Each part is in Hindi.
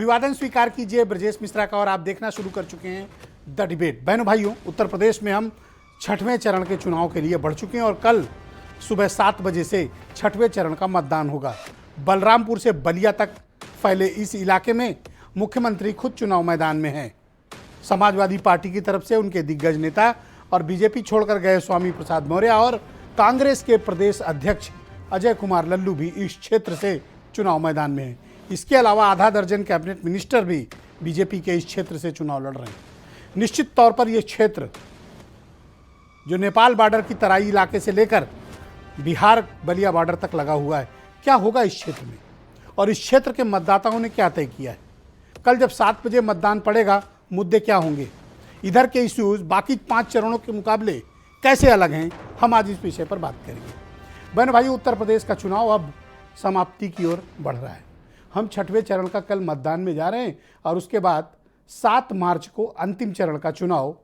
अभिवादन स्वीकार कीजिए ब्रजेश मिश्रा का और आप देखना शुरू कर चुके हैं द डिबेट। बहनों भाइयों, उत्तर प्रदेश में हम छठवें चरण के चुनाव के लिए बढ़ चुके हैं और कल सुबह 7 बजे से छठवें चरण का मतदान होगा। बलरामपुर से बलिया तक फैले इस इलाके में मुख्यमंत्री खुद चुनाव मैदान में हैं। समाजवादी पार्टी की तरफ से उनके दिग्गज नेता और बीजेपी छोड़कर गए स्वामी प्रसाद मौर्य और कांग्रेस के प्रदेश अध्यक्ष अजय कुमार लल्लू भी इस क्षेत्र से चुनाव मैदान में हैं। इसके अलावा आधा दर्जन कैबिनेट मिनिस्टर भी बीजेपी के इस क्षेत्र से चुनाव लड़ रहे हैं। निश्चित तौर पर यह क्षेत्र जो नेपाल बॉर्डर की तराई इलाके से लेकर बिहार बलिया बॉर्डर तक लगा हुआ है, क्या होगा इस क्षेत्र में और इस क्षेत्र के मतदाताओं ने क्या तय किया है? कल जब 7 बजे मतदान पड़ेगा, मुद्दे क्या होंगे? इधर के इश्यूज बाकी 5 चरणों के मुकाबले कैसे अलग हैं? हम आज इस विषय पर बात करेंगे। बहन भाई, उत्तर प्रदेश का चुनाव अब समाप्ति की ओर बढ़ रहा है। हम छठवें चरण का कल मतदान में जा रहे हैं और उसके बाद 7 मार्च को अंतिम चरण का चुनाव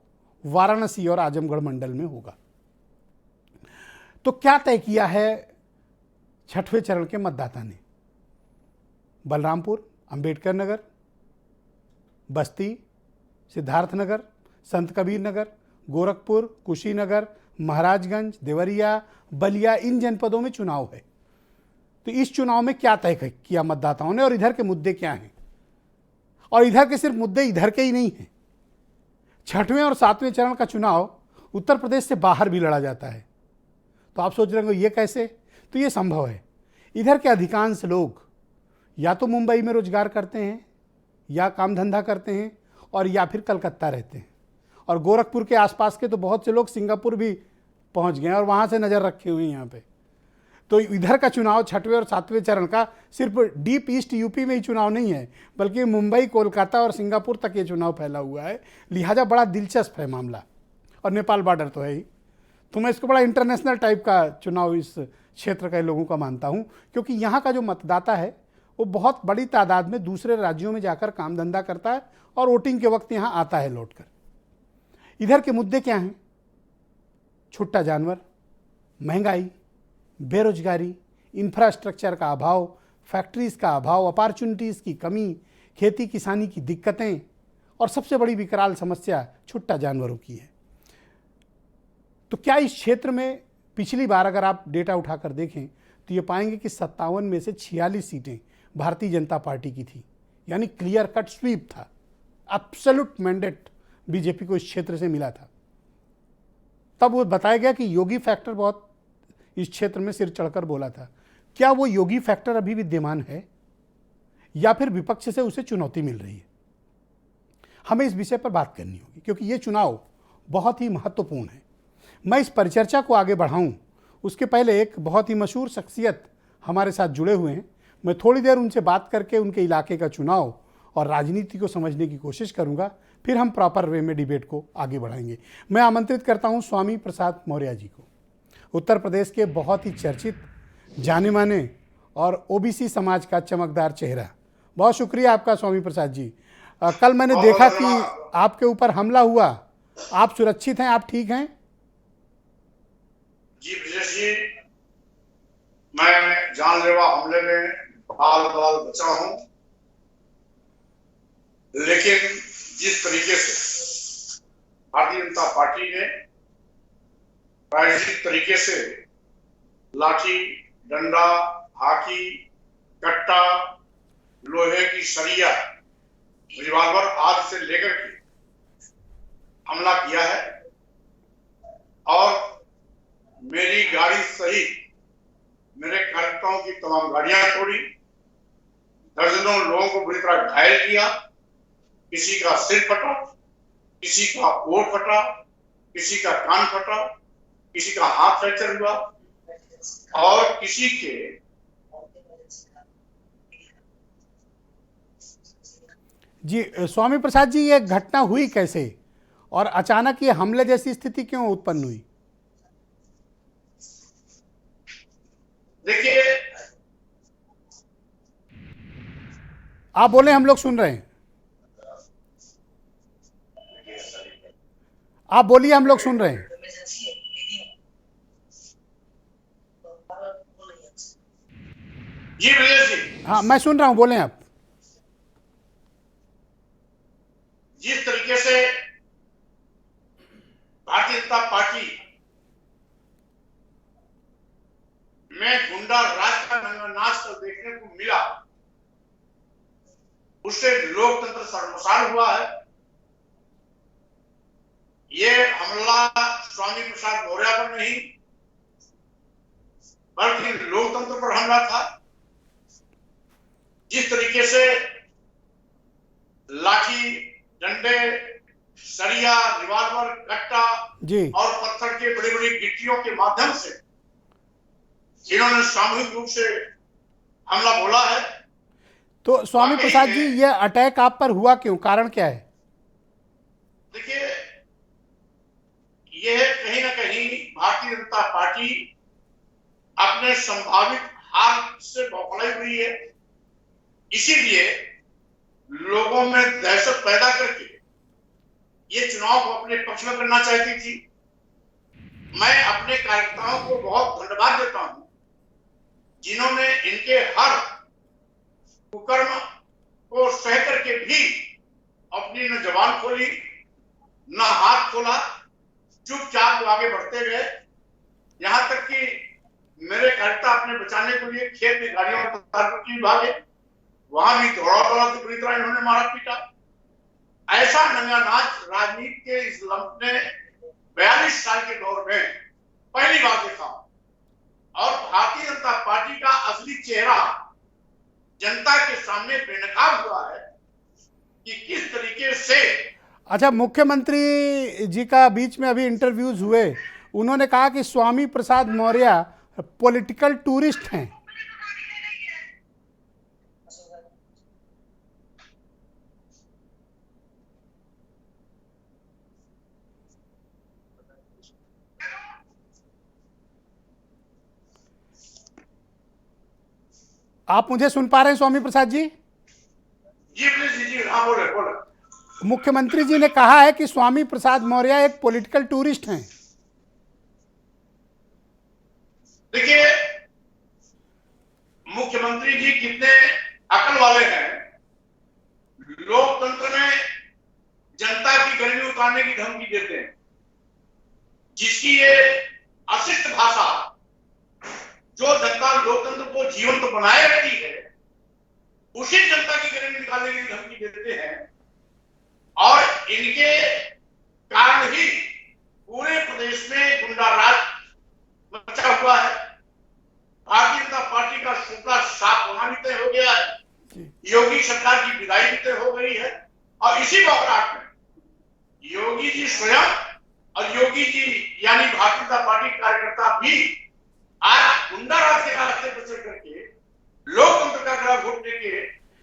वाराणसी और आजमगढ़ मंडल में होगा। तो क्या तय किया है छठवें चरण के मतदाता ने? बलरामपुर, अंबेडकर नगर, बस्ती, सिद्धार्थनगर, संत कबीर नगर, गोरखपुर, कुशीनगर, महाराजगंज, देवरिया, बलिया, इन जनपदों में चुनाव है। तो इस चुनाव में क्या तय किया मतदाताओं ने और इधर के मुद्दे क्या हैं? और इधर के सिर्फ मुद्दे इधर के ही नहीं हैं। छठवें और 7वें चरण का चुनाव उत्तर प्रदेश से बाहर भी लड़ा जाता है। तो आप सोच रहे होंगे ये कैसे? तो ये संभव है। इधर के अधिकांश लोग या तो मुंबई में रोजगार करते हैं या काम धंधा करते हैं और या फिर कलकत्ता रहते हैं। और गोरखपुर के आसपास के तो बहुत से लोग सिंगापुर भी पहुंच गए और वहां से नज़र रखे हुए हैं यहाँ पे। तो इधर का चुनाव छठवें और 7वें चरण का सिर्फ डीप ईस्ट यूपी में ही चुनाव नहीं है, बल्कि मुंबई, कोलकाता और सिंगापुर तक ये चुनाव फैला हुआ है। लिहाजा बड़ा दिलचस्प है मामला। और नेपाल बॉर्डर तो है ही। तो मैं इसको बड़ा इंटरनेशनल टाइप का चुनाव इस क्षेत्र के लोगों का मानता हूँ, क्योंकि यहाँ का जो मतदाता है वो बहुत बड़ी तादाद में दूसरे राज्यों में जाकर काम धंधा करता है और वोटिंग के वक्त यहाँ आता है लौट कर। इधर के मुद्दे क्या हैं? छुट्टा जानवर, महंगाई, बेरोजगारी, इंफ्रास्ट्रक्चर का अभाव, फैक्ट्रीज का अभाव, अपॉर्चुनिटीज़ की कमी, खेती किसानी की दिक्कतें और सबसे बड़ी विकराल समस्या छुट्टा जानवरों की है। तो क्या इस क्षेत्र में पिछली बार अगर आप डेटा उठाकर देखें तो ये पाएंगे कि 57 में से 46 सीटें भारतीय जनता पार्टी की थी, यानी क्लियर कट स्वीप था। एब्सोल्यूट मैंडेट बीजेपी को इस क्षेत्र से मिला था। तब वो बताया गया कि योगी फैक्टर बहुत इस क्षेत्र में सिर चढ़कर बोला था। क्या वो योगी फैक्टर अभी विद्यमान है या फिर विपक्ष से उसे चुनौती मिल रही है? हमें इस विषय पर बात करनी होगी, क्योंकि ये चुनाव बहुत ही महत्वपूर्ण है। मैं इस परिचर्चा को आगे बढ़ाऊं उसके पहले एक बहुत ही मशहूर शख्सियत हमारे साथ जुड़े हुए हैं। मैं थोड़ी देर उनसे बात करके उनके इलाके का चुनाव और राजनीति को समझने की कोशिश करूंगा, फिर हम प्रॉपर वे में डिबेट को आगे बढ़ाएंगे। मैं आमंत्रित करता हूं स्वामी प्रसाद मौर्य जी को, उत्तर प्रदेश के बहुत ही चर्चित, जाने माने और ओबीसी समाज का चमकदार चेहरा। बहुत शुक्रिया आपका स्वामी प्रसाद जी। कल मैंने देखा कि आपके ऊपर हमला हुआ, आप सुरक्षित हैं? आप ठीक हैं? जी ब्रजेश जी, मैं जानलेवा हमले में हाल फिलहाल बचा हूं, लेकिन जिस तरीके से भारतीय जनता पार्टी ने राजनीतिक तरीके से लाठी, डंडा, हाकी, कट्टा, लोहे की सरिया, रिवॉल्वर आदि से लेकर के हमला किया है और मेरी गाड़ी सहित मेरे कार्यकर्ताओं की तमाम गाड़ियां तोड़ी, दर्जनों लोगों को बुरी तरह घायल किया। किसी का सिर फटा, किसी का ओठ फटा, किसी का कान फटा, किसी का हाथ फ्रैक्चर हुआ और किसी के जी स्वामी प्रसाद जी, ये घटना हुई कैसे और अचानक ये हमले जैसी स्थिति क्यों उत्पन्न हुई? देखिए, आप बोले, हम लोग सुन रहे हैं। आप बोलिए, हम लोग सुन रहे हैं। जी भैया जी, हाँ मैं सुन रहा हूँ, बोलें आप। भारतीय जनता पार्टी में गुंडा राज का नाच तो देखने को मिला, उससे लोकतंत्र शर्मसार हुआ है। ये हमला स्वामी प्रसाद मौर्य पर नहीं बल्कि लोकतंत्र पर हमला था। जिस तरीके से लाठी, डंडे, सरिया, रिवाल्वर, कट्टा जी और पत्थर के बड़ी बड़ी गिट्टियों के माध्यम से इन्होंने सामूहिक रूप से हमला बोला है। तो स्वामी प्रसाद जी, ये अटैक आप पर हुआ क्यों, कारण क्या है? देखिए, यह कहीं ना कहीं भारतीय जनता पार्टी अपने संभावित हार से बौखलाई हुई है। इसीलिए लोगों में दहशत पैदा करके ये चुनाव को अपने पक्ष में करना चाहती थी। मैं अपने कार्यकर्ताओं को बहुत धन्यवाद देता हूं जिन्होंने इनके हर कुकर्म को सह करके भी अपनी न जबान खोली न हाथ खोला, चुपचाप आगे बढ़ते गए। यहां तक कि मेरे कार्यकर्ता अपने बचाने के लिए खेत में गाड़ियों में भागे, वहां भी दौड़ा की बुरी तरह इन्होंने मारा पीटा। ऐसा नंगा नाच राजनीति के इस लंप ने 42 साल के दौर में पहली बार देखा। और भारतीय जनता पार्टी का असली चेहरा जनता के सामने बेनकाब हुआ है कि किस तरीके से। अच्छा, मुख्यमंत्री जी का बीच में अभी इंटरव्यूज हुए, उन्होंने कहा कि स्वामी प्रसाद मौर्य पॉलिटिकल टूरिस्ट हैं। आप मुझे सुन पा रहे हैं स्वामी प्रसाद जी? जी प्लीज, जी हाँ, बोले बोले। मुख्यमंत्री जी ने कहा है कि स्वामी प्रसाद मौर्य एक पॉलिटिकल टूरिस्ट हैं। देखिए, मुख्यमंत्री जी कितने अकल वाले हैं। लोकतंत्र में जनता की गर्मी उतारने की धमकी देते हैं, जिसकी ये अशिष्ट भाषा जो जनता लोकतंत्र को जीवंत तो बनाए रखती है, उसी जनता की गर्मी निकालने की धमकी देते हैं। और इनके कारण ही पूरे प्रदेश में गुंडा राज मचा हुआ है। भारतीय जनता पार्टी का शुक्ला साफ होना भी तय हो गया है। योगी सरकार की विदाई भी तय हो गई है। और इसी बौखलाहट में योगी जी स्वयं और योगी जी यानी भारतीय जनता पार्टी कार्यकर्ता भी आज गुंडा राज के रास्ते पर चल करके लोकतंत्र का गला घोटने के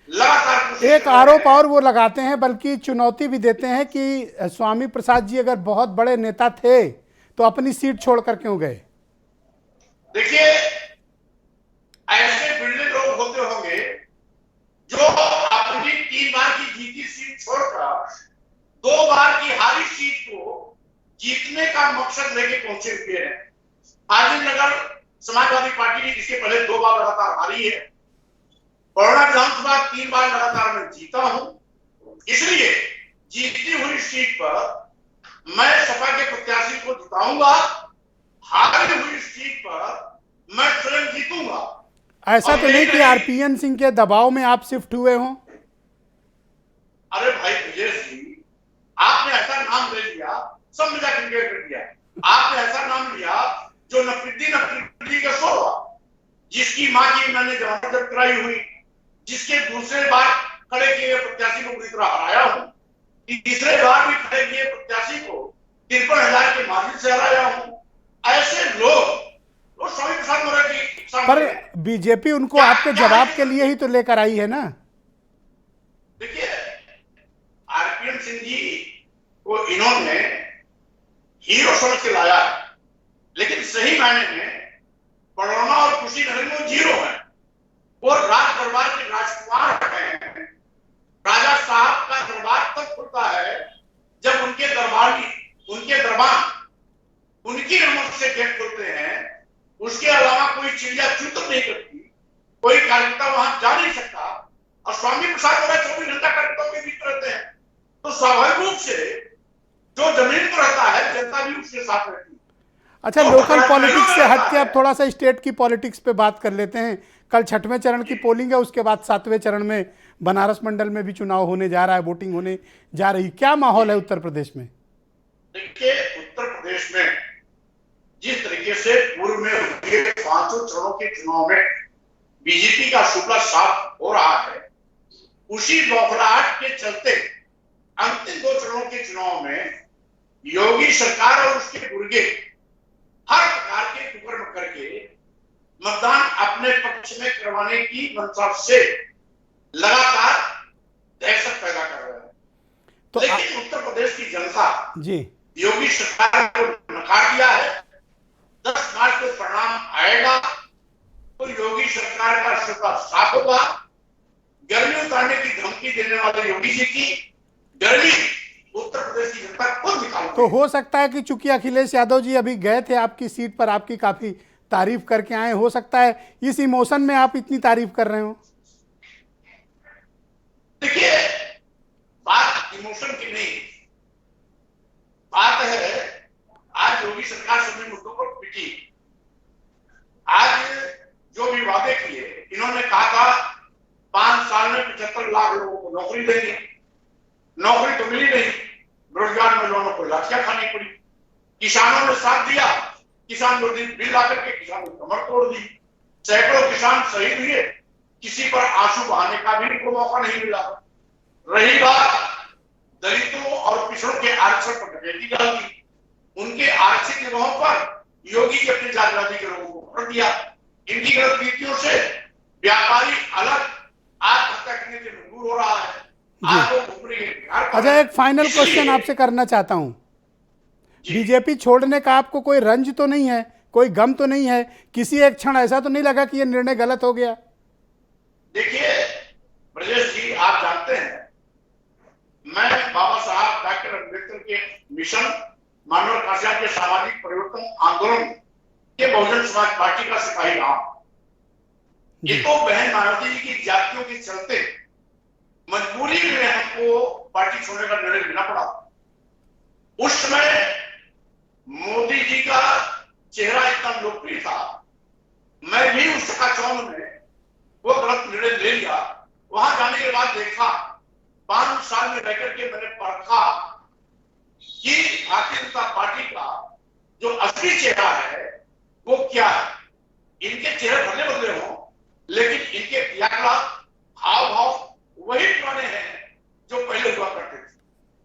लगातार एक आरोप और वो लगाते हैं, बल्कि चुनौती भी देते हैं कि स्वामी प्रसाद जी अगर बहुत बड़े नेता थे तो अपनी सीट छोड़कर क्यों गए? देखिए, ऐसे बिल्डे लोग होते होंगे जो अपनी 3 बार की जीती सीट छोड़कर 2 बार की हारी सीट को जीतने का मकसद लेके पहुंचे हुए हैं। आजम नगर समाजवादी पार्टी इसके पहले 2 बार लगातार हारी है। बड़ौदा विधानसभा 3 बार लगातार मैं जीता हूं। इसलिए जीती हुई सीट पर मैं सपा के प्रत्याशी को जिताऊंगा, हारी हुई सीट पर मैं स्वयं जीतूंगा। ऐसा तो नहीं कि आरपीएन सिंह के दबाव में आप शिफ्ट हुए हों? अरे भाई विजय सिंह, आपने ऐसा नाम ले लिया, सब मजाक कर दिया। आपने ऐसा नाम लिया जो नफरीदी का शोर, जिसकी मां की मैंने जमानत जब्त कराई हुई, जिसके दूसरे बार खड़े किए प्रत्याशी को पूरी तरह हराया हूं, तीसरे बार भी खड़े किए प्रत्याशी को 53,000 के मार्जिन से हराया हूं। ऐसे लोग स्वामी प्रसाद मौर्य की पर बीजेपी उनको आपके जवाब के लिए ही तो लेकर आई है ना। देखिए, आरपीएन सिंह जी को इन्होंने हीरो समझ के लाया, लेकिन सही मायने में बड़ौना और कुशीनगर में जीरो है। वो राज दरबार के राजकुमार हैं। राजा साहब का दरबार तब खुलता है जब उनके दरबार उनकी रमक से गेट खुलते हैं। उसके अलावा कोई चिड़िया चुप नहीं करती, कोई कार्यकर्ता वहां जा नहीं सकता। और स्वामी प्रसाद मौर्य 24 घंटा कार्यकर्ताओं के बीच रहते हैं, तो स्वाभाविक रूप से जो जमीन पर रहता है जनता भी उसके साथ रहती है। अच्छा, तो लोकल अगर पॉलिटिक्स से नहीं हट के रहता अब थोड़ा सा स्टेट की पॉलिटिक्स पे बात कर लेते हैं। कल 6वें चरण की पोलिंग है, उसके बाद 7वें चरण में बनारस मंडल में भी चुनाव होने जा रहा है, वोटिंग होने जा रही। क्या माहौल है उत्तर प्रदेश में? देखिए, उत्तर प्रदेश में जिस तरीके से पूर्व में हुए 5 चरणों के चुनाव में बीजेपी का शुक्ला साफ हो रहा है, उसी बौखलाहट के चलते अंतिम 2 चरणों के चुनाव में योगी सरकार और उसके गुर्गे हर प्रकार के कुकर्म करके मतदान अपने पक्ष में करवाने की मंशा से लगातार दहशत पैदा कर रहे हैं। तो लेकिन उत्तर प्रदेश की जनता जी योगी सरकार को नकार दिया है। 10 मार्च को परिणाम आएगा तो योगी सरकार का शुक्ला साफ होगा। गर्मी उतारने की धमकी देने वाले योगी जी की गर्मी उत्तर प्रदेश की जनता खुद निकाल। तो हो सकता है कि चूंकि अखिलेश यादव जी अभी गए थे आपकी सीट पर, आपकी काफी तारीफ करके आए, हो सकता है इस इमोशन में आप इतनी तारीफ कर रहे हो। देखिए, बात इमोशन की नहीं, बात है आज योगी सरकार सभी मुद्दों पर पिटी। आज जो भी वादे किए, इन्होंने कहा था 5 साल में 75 लाख लोगों को नौकरी देंगे, नौकरी तो मिली नहीं, रोजगार में लोगों को लाठियां खानी पड़ी। किसानों ने साथ दिया, किसान विरोधी बिल ला करके किसानों की कमर तोड़ दी। सैकड़ों किसान शहीद हुए, किसी पर आंसू बहाने का भी कोई मौका नहीं मिला। रही बात दलितों और पिछड़ों के आरक्षण पर डकैती डाल दी, उनके आरक्षित जगहों पर योगी जी अपने जातिवादी के लोगों को भर दिया। इनकी गलत नीतियों से व्यापारी अलग आत्महत्या करने से मजबूर हो रहा है। आज वो घूमने के अच्छा, एक फाइनल क्वेश्चन आपसे करना चाहता हूं। बीजेपी छोड़ने का आपको कोई रंज तो नहीं है, कोई गम तो नहीं है? किसी एक क्षण ऐसा तो नहीं लगा कि यह निर्णय गलत हो गया? देखिए ब्रजेश जी, आप जानते हैं मैं बाबा साहब डॉक्टर अम्बेडकर के मिशन मानव कल्याण के सामाजिक परिवर्तन आंदोलन के बहुजन समाज पार्टी का सिपाही रहा। ये तो बहन मायावती जी की जातियों के चलते मजबूरी में हमको पार्टी छोड़ने का निर्णय लेना पड़ा। उस समय मोदी जी का चेहरा इतना लोकप्रिय था, मैं भी उस चकाचौंध में वो गलत निर्णय ले लिया। वहां जाने के बाद देखा, 5 साल में रहकर के मैंने परखा कि भारतीय जनता पार्टी का जो असली चेहरा है वो क्या है। इनके चेहरे बदले बदले हों, लेकिन इनके क्रियाकलाप हाव भाव वही पुराने हैं जो पहले हुआ करते थे।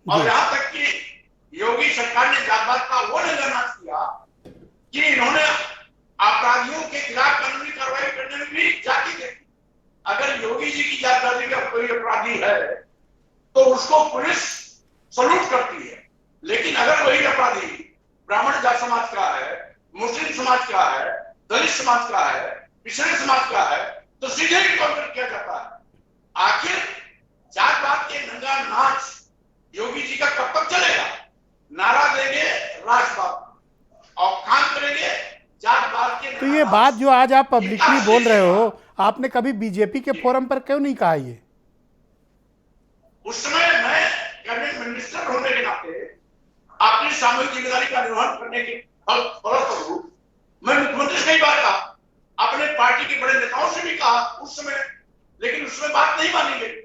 और यहां तक कि योगी सरकार ने जात-पात का वो निर्णय किया कि इन्होंने अपराधियों के खिलाफ कानूनी कार्रवाई करने में भी जाति देखी। अगर योगी जी की जाति का कोई अपराधी है तो उसको पुलिस सलूट करती है, लेकिन अगर वही अपराधी ब्राह्मण जात समाज का है, मुस्लिम समाज का है, दलित समाज का है, पिछड़े समाज का है, तो सीधे इनकाउंटर किया जाता है। आखिर जात-पात के नंगा नाच योगी जी का कब तक चलेगा? नारा देंगे राष्ट्रवाद और काम करेंगे जात-पात के। तो ये बात जो आज आप पब्लिकली बोल रहे हो, आपने कभी बीजेपी के फोरम पर क्यों नहीं कहा? ये उस समय मैं कैबिनेट मिनिस्टर होने के नाते अपनी सामूहिक जिम्मेदारी का निर्वहन करने के फलस्वरूप मैं मुख्यमंत्री से कई बार कहा, अपने पार्टी के बड़े नेताओं से भी कहा उस समय, लेकिन उसमें बात नहीं मानी गई।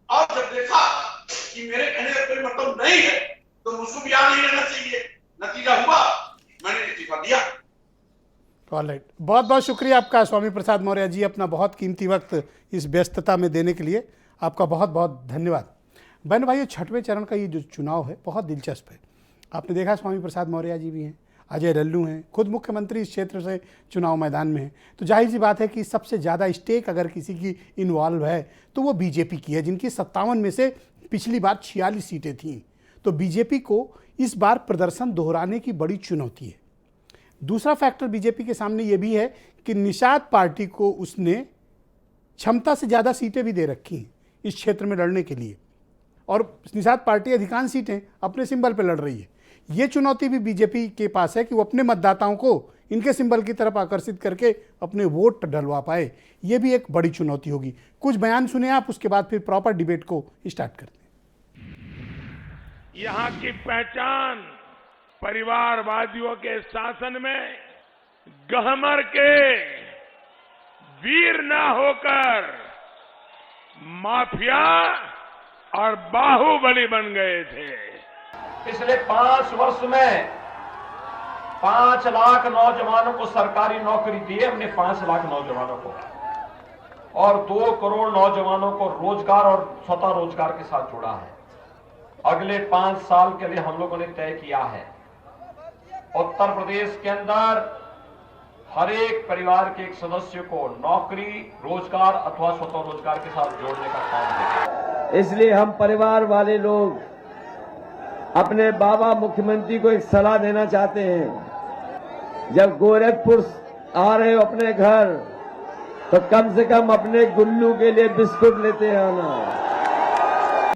और जब देखा कि मेरे कहने का कोई मतलब नहीं है तो मुझको भी यहाँ नहीं रहना चाहिए। नतीजा हुआ, मैंने इस्तीफा दिया। ऑलराइट, बहुत बहुत शुक्रिया आपका स्वामी प्रसाद मौर्य जी, अपना बहुत कीमती वक्त इस व्यस्तता में देने के लिए आपका बहुत बहुत धन्यवाद। बहन भाइयों, 6वें चरण का ये जो चुनाव है बहुत दिलचस्प है। आपने देखा स्वामी प्रसाद मौर्य जी भी हैं, अजय लल्लू हैं, खुद मुख्यमंत्री इस क्षेत्र से चुनाव मैदान में हैं। तो जाहिर सी बात है कि सबसे ज़्यादा स्टेक अगर किसी की इन्वॉल्व है तो वो बीजेपी की है, जिनकी 57 में से पिछली बार 46 सीटें थीं। तो बीजेपी को इस बार प्रदर्शन दोहराने की बड़ी चुनौती है। दूसरा फैक्टर बीजेपी के सामने ये भी है कि निषाद पार्टी को उसने क्षमता से ज़्यादा सीटें भी दे रखी हैं इस क्षेत्र में लड़ने के लिए, और निषाद पार्टी अधिकांश सीटें अपने सिंबल पर लड़ रही है। ये चुनौती भी बीजेपी के पास है कि वो अपने मतदाताओं को इनके सिंबल की तरफ आकर्षित करके अपने वोट डलवा पाए। ये भी एक बड़ी चुनौती होगी। कुछ बयान सुने आप, उसके बाद फिर प्रॉपर डिबेट को स्टार्ट करते हैं। यहाँ की पहचान परिवारवादियों के शासन में गहमर के वीर ना होकर माफिया और बाहुबली बन गए थे। पिछले 5 वर्ष में 5 लाख नौजवानों को सरकारी नौकरी दी है हमने, 5 लाख नौजवानों को, और 2 करोड़ नौजवानों को रोजगार और स्वतः रोजगार के साथ जोड़ा है। अगले 5 साल के लिए हम लोगों ने तय किया है उत्तर प्रदेश के अंदर हर एक परिवार के एक सदस्य को नौकरी, रोजगार अथवा स्वतः रोजगार के साथ जोड़ने का काम करेंगे। इसलिए हम परिवार वाले लोग अपने बाबा मुख्यमंत्री को एक सलाह देना चाहते हैं, जब गोरखपुर आ रहे हो अपने घर तो कम से कम अपने गुल्लू के लिए बिस्कुट लेते आना।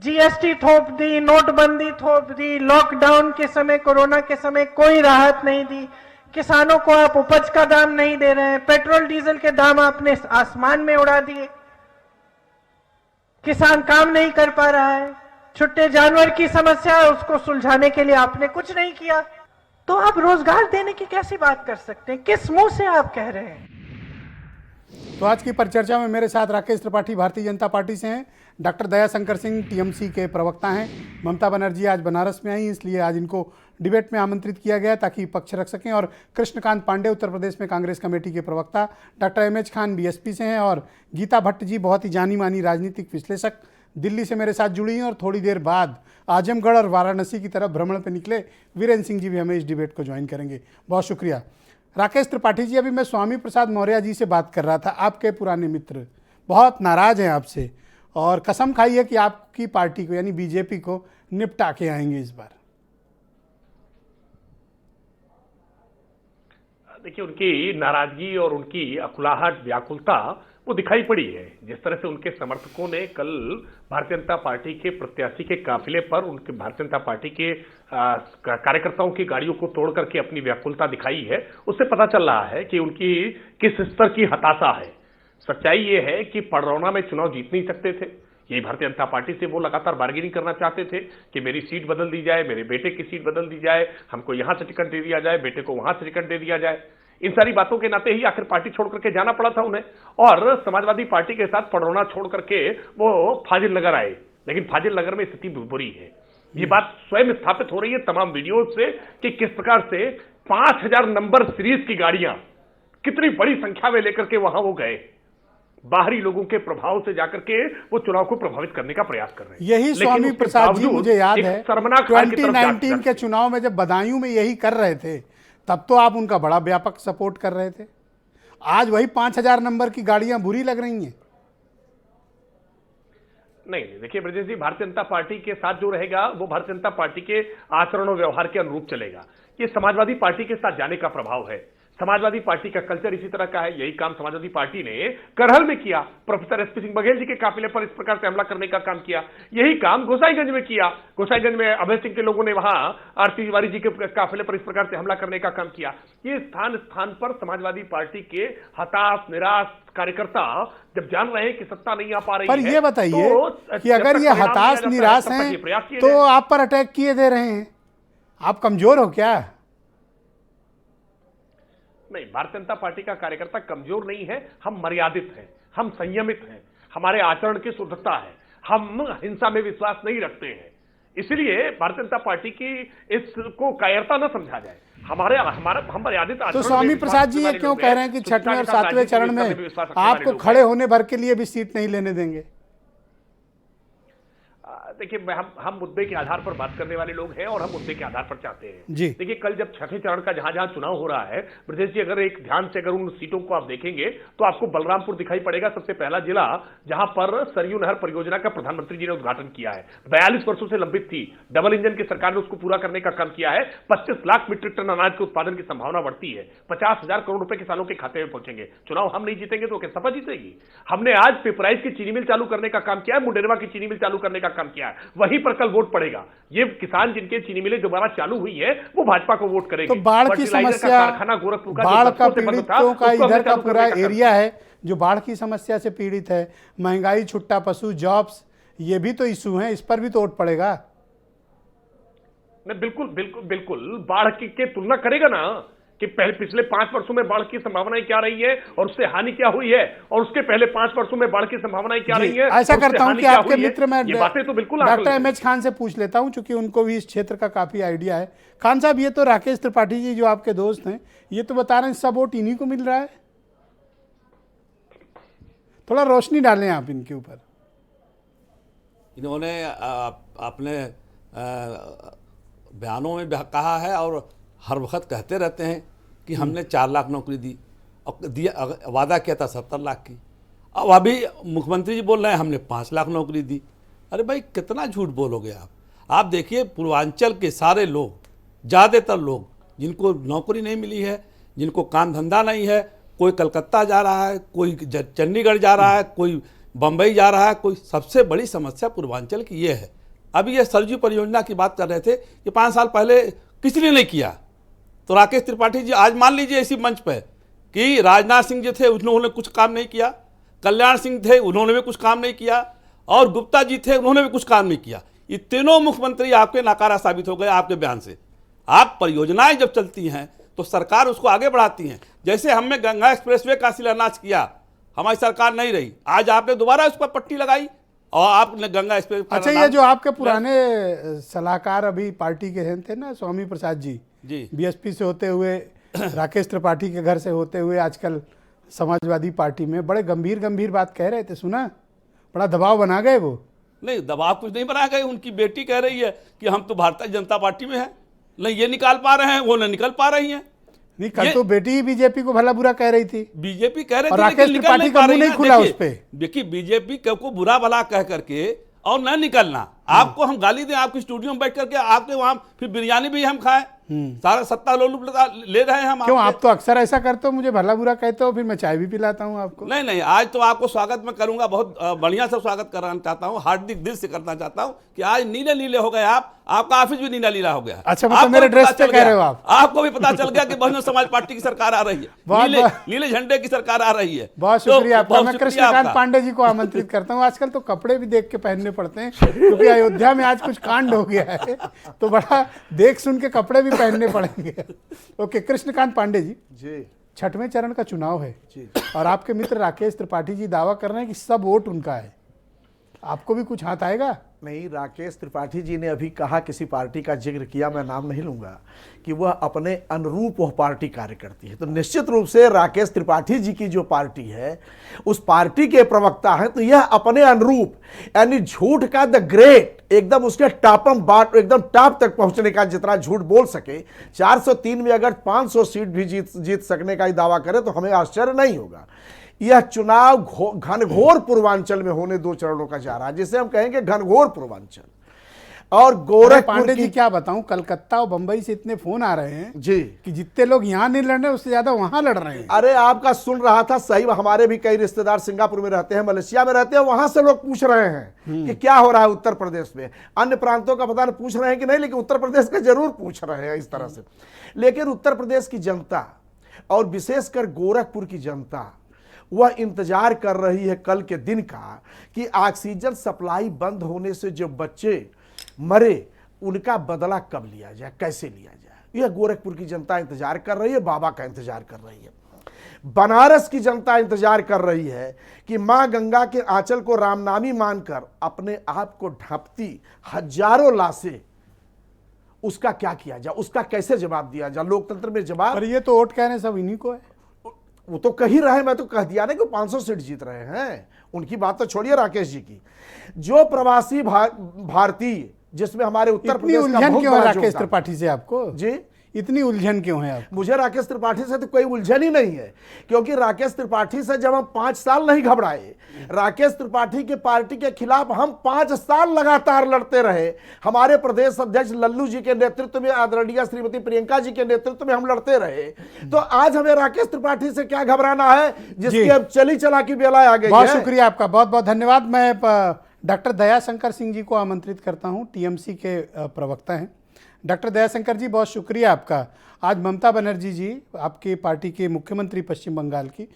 जीएसटी थोप दी, नोटबंदी थोप दी, लॉकडाउन के समय, कोरोना के समय कोई राहत नहीं दी। किसानों को आप उपज का दाम नहीं दे रहे हैं, पेट्रोल डीजल के दाम आपने आसमान में उड़ा दिए, किसान काम नहीं कर पा रहा है, छुट्टे जानवर की समस्या है उसको सुलझाने के लिए आपने कुछ नहीं किया, तो आप रोजगार देने की कैसी बात कर सकते हैं? किस मुंह से आप कह रहे हैं? तो आज की परिचर्चा में मेरे साथ राकेश त्रिपाठी भारतीय जनता पार्टी से हैं, डॉक्टर दयाशंकर सिंह टीएमसी के प्रवक्ता हैं, ममता बनर्जी आज बनारस में आई, इसलिए आज इनको डिबेट में आमंत्रित किया गया ताकि पक्ष रख सकें, और कृष्णकांत पांडे उत्तर प्रदेश में कांग्रेस कमेटी के प्रवक्ता, डॉक्टर एमएच खान बीएसपी से हैं, और गीता भट्ट जी बहुत ही जानी मानी राजनीतिक विश्लेषक दिल्ली से मेरे साथ जुड़ी हैं, और थोड़ी देर बाद आजमगढ़ और वाराणसी की तरफ भ्रमण पर निकले वीरेंद्र सिंह जी भी हमें इस डिबेट को ज्वाइन करेंगे। बहुत शुक्रिया। राकेश त्रिपाठी जी, अभी मैं स्वामी प्रसाद मौर्य जी से बात कर रहा था, आपके पुराने मित्र बहुत नाराज हैं आपसे और कसम खाई है कि आपकी पार्टी को यानी बीजेपी को निपटा के आएंगे इस बार। देखिए, उनकी नाराजगी और उनकी अकुलाहट, व्याकुलता वो दिखाई पड़ी है। जिस तरह से उनके समर्थकों ने कल भारतीय जनता पार्टी के प्रत्याशी के काफिले पर उनके भारतीय जनता पार्टी के कार्यकर्ताओं की गाड़ियों को तोड़ करके अपनी व्याकुलता दिखाई है, उससे पता चल रहा है कि उनकी किस स्तर की हताशा है। सच्चाई ये है कि पडरौना में चुनाव जीत नहीं सकते थे, यही भारतीय जनता पार्टी से वो लगातार बार्गेनिंग करना चाहते थे कि मेरी सीट बदल दी जाए, मेरे बेटे की सीट बदल दी जाए, हमको यहां से टिकट दे दिया जाए, बेटे को वहां से टिकट दे दिया जाए। इन सारी बातों के नाते ही आखिर पार्टी छोड़ करके जाना पड़ा था उन्हें, और समाजवादी पार्टी के साथ पडरौना छोड़ करके वो फाजिल नगर आए। लेकिन फाजिल नगर में स्थिति बुरी है, ये बात स्वयं स्थापित हो रही है तमाम वीडियो से कि किस प्रकार से 5000 नंबर सीरीज की गाड़ियां कितनी बड़ी संख्या में लेकर के वहां वो गए, बाहरी लोगों के प्रभाव से जाकर के वो चुनाव को प्रभावित करने का प्रयास कर रहे हैं। यही स्वामी प्रसाद जी, मुझे याद है 2019 के चुनाव में जब बदायूं में यही कर रहे थे, तब तो आप उनका बड़ा व्यापक सपोर्ट कर रहे थे। आज वही 5000 नंबर की गाड़ियां बुरी लग रही हैं। नहीं, देखिए ब्रजेश जी, भारतीय जनता पार्टी के साथ जो रहेगा वो भारतीय जनता पार्टी के आचरण और व्यवहार के अनुरूप चलेगा। ये समाजवादी पार्टी के साथ जाने का प्रभाव है। समाजवादी पार्टी का कल्चर इसी तरह का है। यही काम समाजवादी पार्टी ने करहल में किया, प्रोफेसर एसपी सिंह बघेल जी के काफिले पर इस प्रकार से हमला करने का काम किया। यही काम गोसाईगंज में किया, गोसाईगंज में अभय सिंह के लोगों ने वहां आरती तिवारी जी के काफिले पर इस प्रकार से हमला करने का काम किया। ये स्थान स्थान पर समाजवादी पार्टी के हताश, निराश कार्यकर्ता जब जान रहे हैं कि सत्ता नहीं आ पा रही है, पर ये बताइए कि अगर ये हताश निराश हैं तो आप पर अटैक किए दे रहे हैं, आप कमजोर हो क्या? नहीं, भारतीय जनता पार्टी का कार्यकर्ता कमजोर नहीं है, हम मर्यादित हैं, हम संयमित हैं, हमारे आचरण की शुद्धता है, हम हिंसा में विश्वास नहीं रखते हैं। इसलिए भारतीय जनता पार्टी की इसको कायरता न समझा जाए। हम मर्यादित आचरण। तो स्वामी प्रसाद जी ये क्यों कह रहे हैं कि 6वें और 7वें चरण में आपको खड़े होने भर के लिए भी सीट नहीं लेने देंगे? देखिए, हम मुद्दे के आधार पर बात करने वाले लोग हैं और हम मुद्दे के आधार पर चाहते हैं जी। देखिए, कल जब 6वें चरण का जहां चुनाव हो रहा है ब्रजेश जी, अगर एक ध्यान से अगर उन सीटों को आप देखेंगे तो आपको बलरामपुर दिखाई पड़ेगा, सबसे पहला जिला जहां पर सरयू नहर परियोजना का प्रधानमंत्री जी ने उद्घाटन किया है। 42 वर्षों से लंबित थी, डबल इंजन की सरकार ने उसको पूरा करने का काम किया है। 25 लाख मीट्रिक टन अनाज के उत्पादन की संभावना बढ़ती है, 50,000 करोड़ रुपए किसानों के खाते में पहुंचेंगे। चुनाव हम नहीं जीतेंगे तो क्या सपा जीतेगी? हमने आज पिपराइज की चीनी मिल चालू करने का काम किया है, मुंडेरवा की चीनी मिल चालू करने का काम किया है, वहीं पर कल वोट पड़ेगा। ये किसान जिनके चीनी मिलें दोबारा चालू हुई है वो भाजपा को वोट करेंगे। तो बाढ़ की समस्या, बाढ़ का पीड़ितों का इधर का पूरा एरिया है जो बाढ़ की समस्या से पीड़ित है, महंगाई, छुट्टा पशु, जॉब्स, ये भी तो इशू हैं, इस पर भी तो वोट पड़ेगा। नहीं, बिल्कुल बिल्कुल बिल्कुल बाढ़ की तुलना करेगा ना कि पहले पिछले 5 वर्षों में बाढ़ की संभावनाएं क्या रही है और उससे हानि क्या हुई है, और उसके पहले 5 वर्षों में बाढ़ की संभावनाएं क्या रही है। ऐसा करता हूं कि आपके मित्र में ये बातें तो बिल्कुल डॉक्टर एमएच खान से पूछ लेता हूं, क्योंकि उनको भी इस क्षेत्र का काफी आइडिया है। खान साहब, ये तो राकेश त्रिपाठी जी जो आपके दोस्त हैं, ये तो बता रहे हैं सब वोट इन्हीं को मिल रहा है। थोड़ा रोशनी डालें आप इनके ऊपर। इन्होंने अपने बयानों में कहा है और हर वक्त कहते रहते हैं कि हमने 4 लाख नौकरी दी और दिया, वादा किया था 70 लाख की। अब अभी मुख्यमंत्री जी बोल रहे हैं हमने 5 लाख नौकरी दी। अरे भाई, कितना झूठ बोलोगे आप देखिए, पूर्वांचल के सारे लोग, ज़्यादातर लोग जिनको नौकरी नहीं मिली है, जिनको काम धंधा नहीं है, कोई कलकत्ता जा रहा है, कोई चंडीगढ़ जा रहा है, कोई बम्बई जा रहा है, कोई सबसे बड़ी समस्या पूर्वांचल की ये है। अभी ये सरयू परियोजना की बात कर रहे थे कि 5 साल पहले किसी ने नहीं किया, तो राकेश त्रिपाठी जी आज मान लीजिए इसी मंच पर कि राजनाथ सिंह जी थे, उन्होंने कुछ काम नहीं किया, कल्याण सिंह थे, उन्होंने भी कुछ काम नहीं किया, और गुप्ता जी थे, उन्होंने भी कुछ काम नहीं किया। ये तीनों मुख्यमंत्री आपके नाकारा साबित हो गए आपके बयान से। आप परियोजनाएं जब चलती हैं तो सरकार उसको आगे बढ़ाती हैं। जैसे हमने गंगा एक्सप्रेसवे का शिलान्यास किया, हमारी सरकार नहीं रही, आज आपने दोबारा उस पर पट्टी लगाई और आपने गंगा एक्सप्रेस। अच्छा, ये जो आपके पुराने सलाहकार अभी पार्टी के हैं थे ना, स्वामी प्रसाद जी बीएसपी से होते हुए, राकेश त्रिपाठी के घर से होते हुए आजकल समाजवादी पार्टी में, बड़े गंभीर बात कह रहे थे, सुना? बड़ा दबाव बना गए वो। नहीं, दबाव कुछ नहीं बना गए। उनकी बेटी कह रही है कि हम तो भारतीय जनता पार्टी में हैं, नहीं ये निकाल पा रहे हैं, वो नहीं निकल पा रही हैं। नहीं, कल तो बेटी ही बीजेपी को भला बुरा कह रही थी। बीजेपी कह रही और थी, राकेश त्रिपाठी का मुंह नहीं खुला उस पे। देखिए, बीजेपी को बुरा भला कह करके और न निकलना, आपको हम गाली दें आपके स्टूडियो में बैठ करके, आपके वहां फिर बिरयानी भी हम खाएं, सारा सत्ता ले रहे हैं हम। क्यों, आप तो अक्सर ऐसा करते हो, मुझे भला बुरा कहते हो, फिर मैं चाय भी पिलाता हूँ आपको। नहीं, आज तो आपको स्वागत मैं करूंगा, बहुत बढ़िया से स्वागत करना चाहता हूँ, हार्दिक दिल से करना चाहता हूँ कि आज नीले नीले हो गए आप, आपका ऑफिस भी नीला नीला हो गया। अच्छा, मतलब मेरे ड्रेस पे कह रहे हो आप? आपको भी पता चल गया कि बहुजन समाज पार्टी की सरकार आ रही है, नीले झंडे की सरकार आ रही है। बहुत शुक्रिया आपका। मैं कृष्णकांत पांडे जी को आमंत्रित करता हूँ। आजकल तो कपड़े भी देख के पहनने पड़ते हैं, क्योंकि अयोध्या में आज कुछ कांड हो गया है, तो बड़ा देख सुन के कपड़े भी पहनने पड़ेंगे। ओके, कृष्णकांत पांडे जी, 6वें चरण का चुनाव है जी, और आपके मित्र राकेश त्रिपाठी जी दावा कर रहे हैं कि सब वोट उनका है, आपको भी कुछ हाथ आएगा? नहीं, राकेश त्रिपाठी जी ने अभी कहा, किसी पार्टी का जिक्र किया, मैं नाम नहीं लूंगा, कि वह अपने अनुरूप वह पार्टी कार्य करती है। तो निश्चित रूप से राकेश त्रिपाठी जी की जो पार्टी है, उस पार्टी के प्रवक्ता हैं, तो यह अपने अनुरूप, यानी झूठ का द ग्रेट, एकदम उसके एकदम टॉप तक पहुंचने का जितना झूठ बोल सके, 403 में अगर 500 सीट भी जीत सकने का ही दावा करे तो हमें आश्चर्य नहीं होगा। यह चुनाव घनघोर पूर्वांचल में होने 2 चरणों का जा रहा है, जिसे हम कहेंगे घनघोर पूर्वांचल। और गोरखपुर पांडे जी, क्या बताऊं, कलकत्ता और बंबई से इतने फोन आ रहे हैं जी कि जितने लोग यहाँ नहीं लड़ रहे उससे ज्यादा वहां लड़ रहे हैं। अरे आपका सुन रहा था, सही, हमारे भी कई रिश्तेदार सिंगापुर में रहते हैं, मलेशिया में रहते हैं, वहां से लोग पूछ रहे हैं कि क्या हो रहा है उत्तर प्रदेश में। अन्य प्रांतों का पता नहीं पूछ रहे हैं कि नहीं, लेकिन उत्तर प्रदेश का जरूर पूछ रहे हैं इस तरह से। लेकिन उत्तर प्रदेश की जनता और विशेषकर गोरखपुर की जनता, वह इंतजार कर रही है कल के दिन का कि ऑक्सीजन सप्लाई बंद होने से जो बच्चे मरे, उनका बदला कब लिया जाए, कैसे लिया जाए। यह गोरखपुर की जनता इंतजार कर रही है, बाबा का इंतजार कर रही है। बनारस की जनता इंतजार कर रही है कि मां गंगा के आंचल को रामनामी मानकर अपने आप को ढांपती हजारों लाशें, उसका क्या किया जाए, उसका कैसे जवाब दिया जाए। लोकतंत्र में जवाब, पर ये तो वोट कहने सब इन्हीं को है। वो तो कह ही रहे, मैं तो कह दिया ना कि 500 सीट जीत रहे हैं, उनकी बात तो छोड़िए राकेश जी की। जो प्रवासी भारतीय, जिसमें हमारे उत्तर प्रदेश का उलझन क्यों है राकेश त्रिपाठी से आपको जी? इतनी उलझन क्यों है आप? मुझे राकेश त्रिपाठी से तो कोई उलझन ही नहीं है, क्योंकि राकेश त्रिपाठी से जब हम 5 साल नहीं घबराए, राकेश त्रिपाठी के पार्टी के खिलाफ हम 5 साल लगातार लड़ते रहे। हमारे प्रदेश अध्यक्ष लल्लू जी के नेतृत्व में, आदरणीय श्रीमती प्रियंका जी के नेतृत्व में हम लड़ते रहे। तो आज हमें राकेश त्रिपाठी से क्या घबराना है, जिसकी अब चली चला की बेला आ गई है। बहुत शुक्रिया आपका, बहुत बहुत धन्यवाद। मैं डॉक्टर दयाशंकर सिंह जी को आमंत्रित करता हूं, टीएमसी के प्रवक्ता हैं। डॉक्टर दयाशंकर जी, बहुत शुक्रिया आपका। आज ममता बनर्जी जी, आपकी पार्टी के मुख्यमंत्री पश्चिम बंगाल की,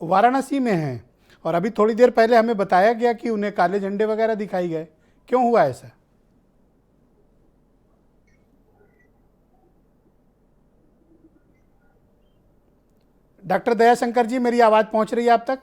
वाराणसी में हैं, और अभी थोड़ी देर पहले हमें बताया गया कि उन्हें काले झंडे वगैरह दिखाई गए। क्यों हुआ ऐसा? डॉक्टर दयाशंकर जी, मेरी आवाज़ पहुंच रही है आप तक?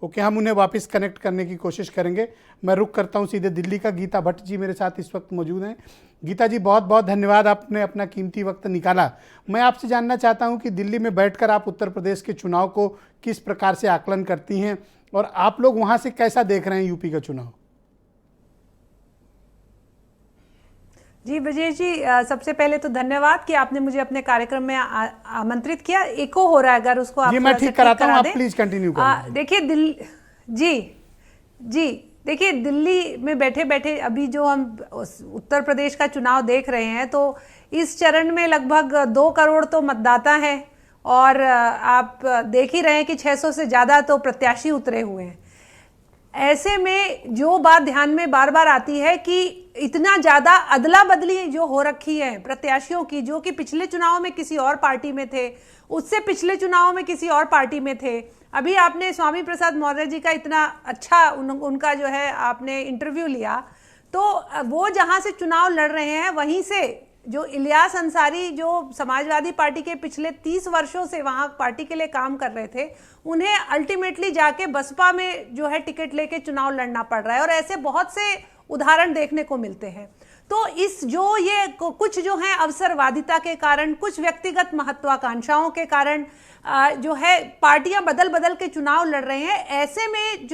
ओके, हम उन्हें वापस कनेक्ट करने की कोशिश करेंगे। मैं रुक करता हूं सीधे दिल्ली का। गीता भट्ट जी मेरे साथ इस वक्त मौजूद हैं। गीता जी, बहुत बहुत धन्यवाद, आपने अपना कीमती वक्त निकाला। मैं आपसे जानना चाहता हूं कि दिल्ली में बैठकर आप उत्तर प्रदेश के चुनाव को किस प्रकार से आकलन करती हैं और आप लोग वहां से कैसा देख रहे हैं यूपी का चुनाव? जी ब्रजेश जी, सबसे पहले तो धन्यवाद कि आपने मुझे अपने कार्यक्रम में आमंत्रित किया। इको हो रहा है, अगर उसको आप जी मैं ठीक कराता हूं, आप दें। प्लीज कंटिन्यू करें। देखिए देखिए दिल्ली में बैठे बैठे अभी जो हम उत्तर प्रदेश का चुनाव देख रहे हैं, तो इस चरण में लगभग 2 करोड़ तो मतदाता हैं और आप देख ही रहे हैं कि 600 से ज़्यादा तो प्रत्याशी उतरे हुए हैं। ऐसे में जो बात ध्यान में बार बार आती है कि इतना ज़्यादा अदला बदली जो हो रखी है प्रत्याशियों की, जो कि पिछले चुनाव में किसी और पार्टी में थे, उससे पिछले चुनाव में किसी और पार्टी में थे। अभी आपने स्वामी प्रसाद मौर्य जी का इतना अच्छा उनका जो है आपने इंटरव्यू लिया, तो वो जहाँ से चुनाव लड़ रहे हैं वहीं से जो इलियास अंसारी, जो समाजवादी पार्टी के पिछले 30 वर्षों से वहाँ पार्टी के लिए काम कर रहे थे, उन्हें अल्टीमेटली जाके बसपा में जो है टिकट लेके चुनाव लड़ना पड़ रहा है। और ऐसे बहुत से उदाहरण देखने को मिलते हैं। तो इस जो ये कुछ जो है अवसरवादिता के कारण, कुछ व्यक्तिगत महत्वाकांक्षाओं के कारण जो है पार्टियां बदल बदल के चुनाव लड़ रहे हैं। ऐसे में